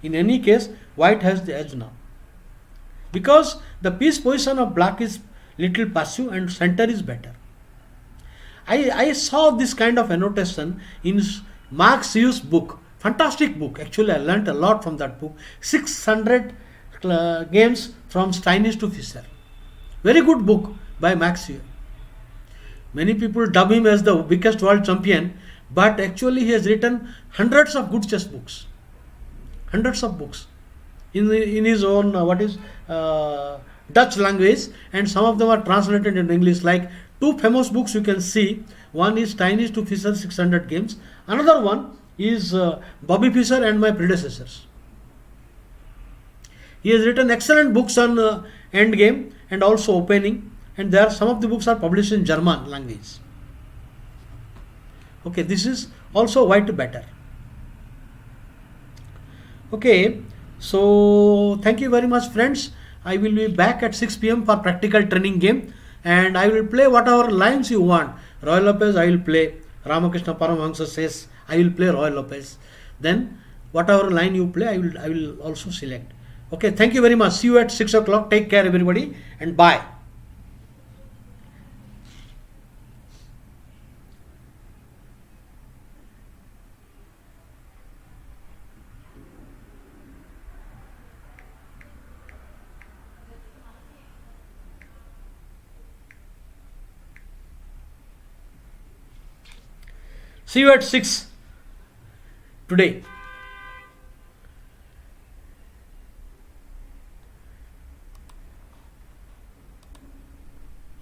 In any case, white has the edge now, because the piece position of black is little passive and center is better. I saw this kind of annotation in Mark Seuss book. Fantastic book. Actually, I learnt a lot from that book. 600 games from Steinish to Fischer. Very good book by Max Seuss. Many people dub him as the biggest world champion, but actually he has written hundreds of good chess books. Hundreds of books in his own Dutch language, and some of them are translated in English. Like two famous books you can see. One is Steinish to Fischer 600 games. Another one is Bobby Fischer and My Predecessors. He has written excellent books on endgame and also opening, and there are some of the books are published in German language. Okay, this is also white better. Okay, so thank you very much, friends. I will be back at 6 p.m. for practical training game, and I will play whatever lines you want. Roy Lopez I will play. Ramakrishna Paramahansa says I will play Roy Lopez. Then whatever line you play, I will also select. Okay, thank you very much. See you at 6 o'clock. Take care, everybody, and bye. See you at 6 today.